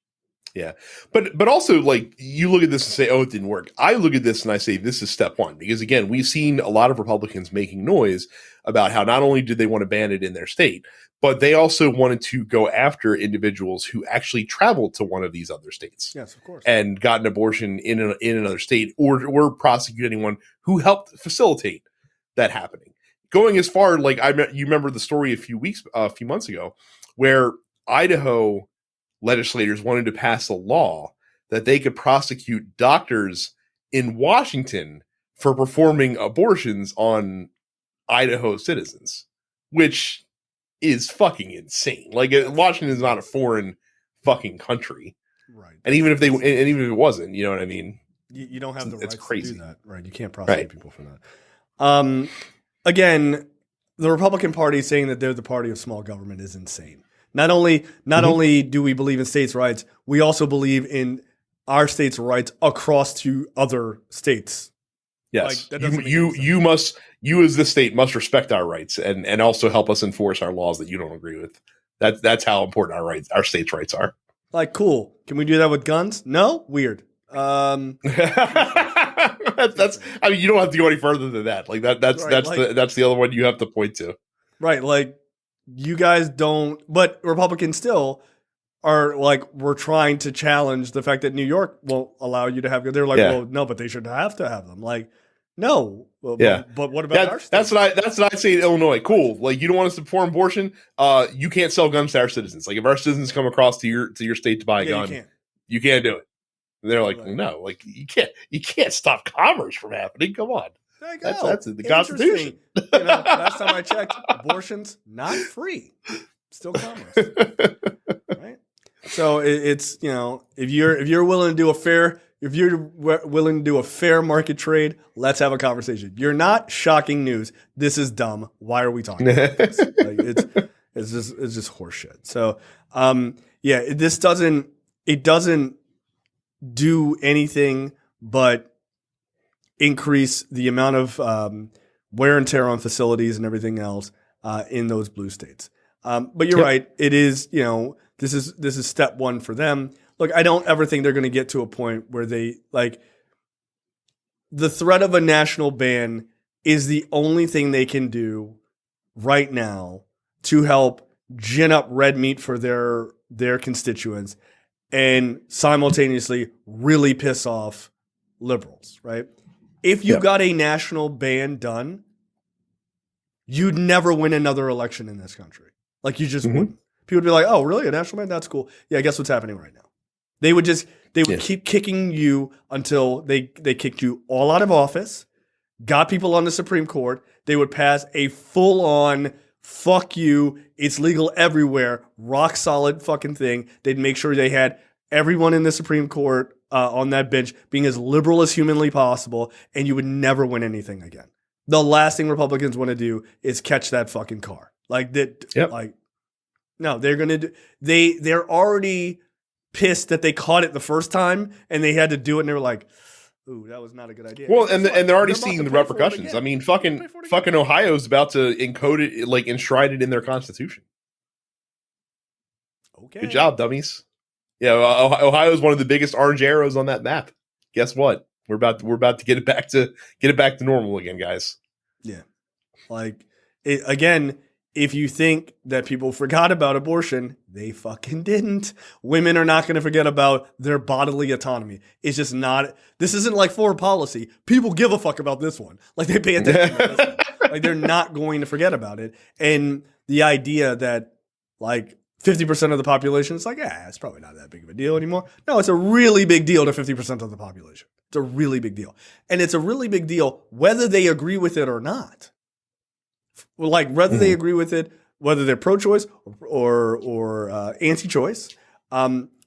Yeah. But also, like, you look at this and say, oh, it didn't work. I look at this and I say, this is step one. Because, again, we've seen a lot of Republicans making noise about how not only did they want to ban it in their state, but they also wanted to go after individuals who actually traveled to one of these other states. Yes, of course. And got an abortion in another state, or prosecute anyone who helped facilitate that happening. Going as far, like, you remember the story a few months ago, where Idaho legislators wanted to pass a law that they could prosecute doctors in Washington for performing abortions on Idaho citizens, which is fucking insane. Like, Washington is not a foreign fucking country, right? And even if it wasn't, you know what I mean? You don't have the rights to do that, right? You can't prosecute people for that. Again, the Republican Party saying that they're the party of small government is insane. Not only do we believe in states' rights, we also believe in our states' rights across to other states. Yes, like, you as the state must respect our rights and also help us enforce our laws that you don't agree with. That's how important our states' rights are. Like, cool. Can we do that with guns? No? Weird. That's I mean, you don't have to go any further than that. Like that's the other one you have to point to. Right. Like, you guys don't, but Republicans still are like, we're trying to challenge the fact that New York won't allow you to have, they're like, well, no, but they should have to have them. Like, no. Well, yeah. But what about our state? That's what I say in Illinois. Cool. Like, you don't want us to perform abortion. You can't sell guns to our citizens. Like, if our citizens come across to your state to buy a gun, you can't do it. And they're like, well, no, like, you can't stop commerce from happening. Come on. There you go. That's the Constitution. Last time I checked, abortion's not free. Still commerce. Right? So it's, if you're willing to do a fair market trade, let's have a conversation. You're not shocking news. This is dumb. Why are we talking about this? Like, it's just horseshit. So it doesn't do anything but increase the amount of wear and tear on facilities and everything else in those blue states. But you're right. It is, this is step one for them. Look, I don't ever think they're going to get to a point where they the threat of a national ban is the only thing they can do right now to help gin up red meat for their constituents and simultaneously really piss off liberals, right? If you got a national ban done, you'd never win another election in this country. Like, you just wouldn't. People would be like, oh, really? A national ban? That's cool. Yeah, guess what's happening right now? They would keep kicking you until they kicked you all out of office, got people on the Supreme Court. They would pass a full-on, fuck you, it's legal everywhere, rock solid fucking thing. They'd make sure they had everyone in the Supreme Court on that bench being as liberal as humanly possible, and you would never win anything again. The last thing Republicans want to do is catch that fucking car. Like that. Like, no, they're going to do. They're already pissed that they caught it the first time and they had to do it, and they were like, "Ooh, that was not a good idea." Well, and they're already seeing the repercussions. I mean, fucking Ohio's about to encode it, like enshrine it in their constitution. Okay, good job, dummies. Yeah, Ohio is one of the biggest orange arrows on that map. Guess what? We're about to get it back to normal again, guys. Yeah, like again. If you think that people forgot about abortion, they fucking didn't. Women are not going to forget about their bodily autonomy. It's just not. This isn't like foreign policy. People give a fuck about this one. Like, they pay attention to this one. Like, they're not going to forget about it. And the idea that like 50% of the population is like, it's probably not that big of a deal anymore. No, it's a really big deal to 50% of the population. It's a really big deal. And it's a really big deal whether they agree with it or not. Like, whether they agree with it, whether they're pro-choice or anti-choice,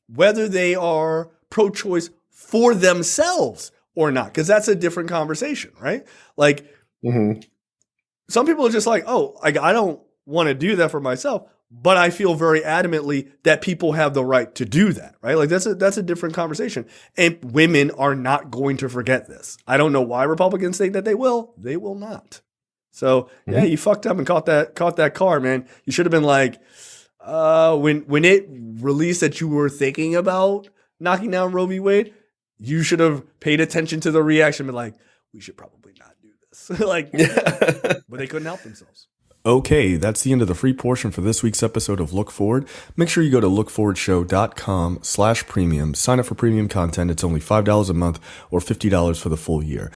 whether they are pro-choice for themselves or not, because that's a different conversation, right? Like, some people are just like, oh, I don't want to do that for myself, but I feel very adamantly that people have the right to do that, right? Like, that's a different conversation. And women are not going to forget this. I don't know why Republicans think that they will. They will not. So yeah, you fucked up and caught that car, man. You should have been like, when it released that you were thinking about knocking down Roe v. Wade, you should have paid attention to the reaction, and been like, we should probably not do this. But they couldn't help themselves. Okay, that's the end of the free portion for this week's episode of Look Forward. Make sure you go to lookforwardshow.com/premium. Sign up for premium content. It's only $5 a month or $50 for the full year.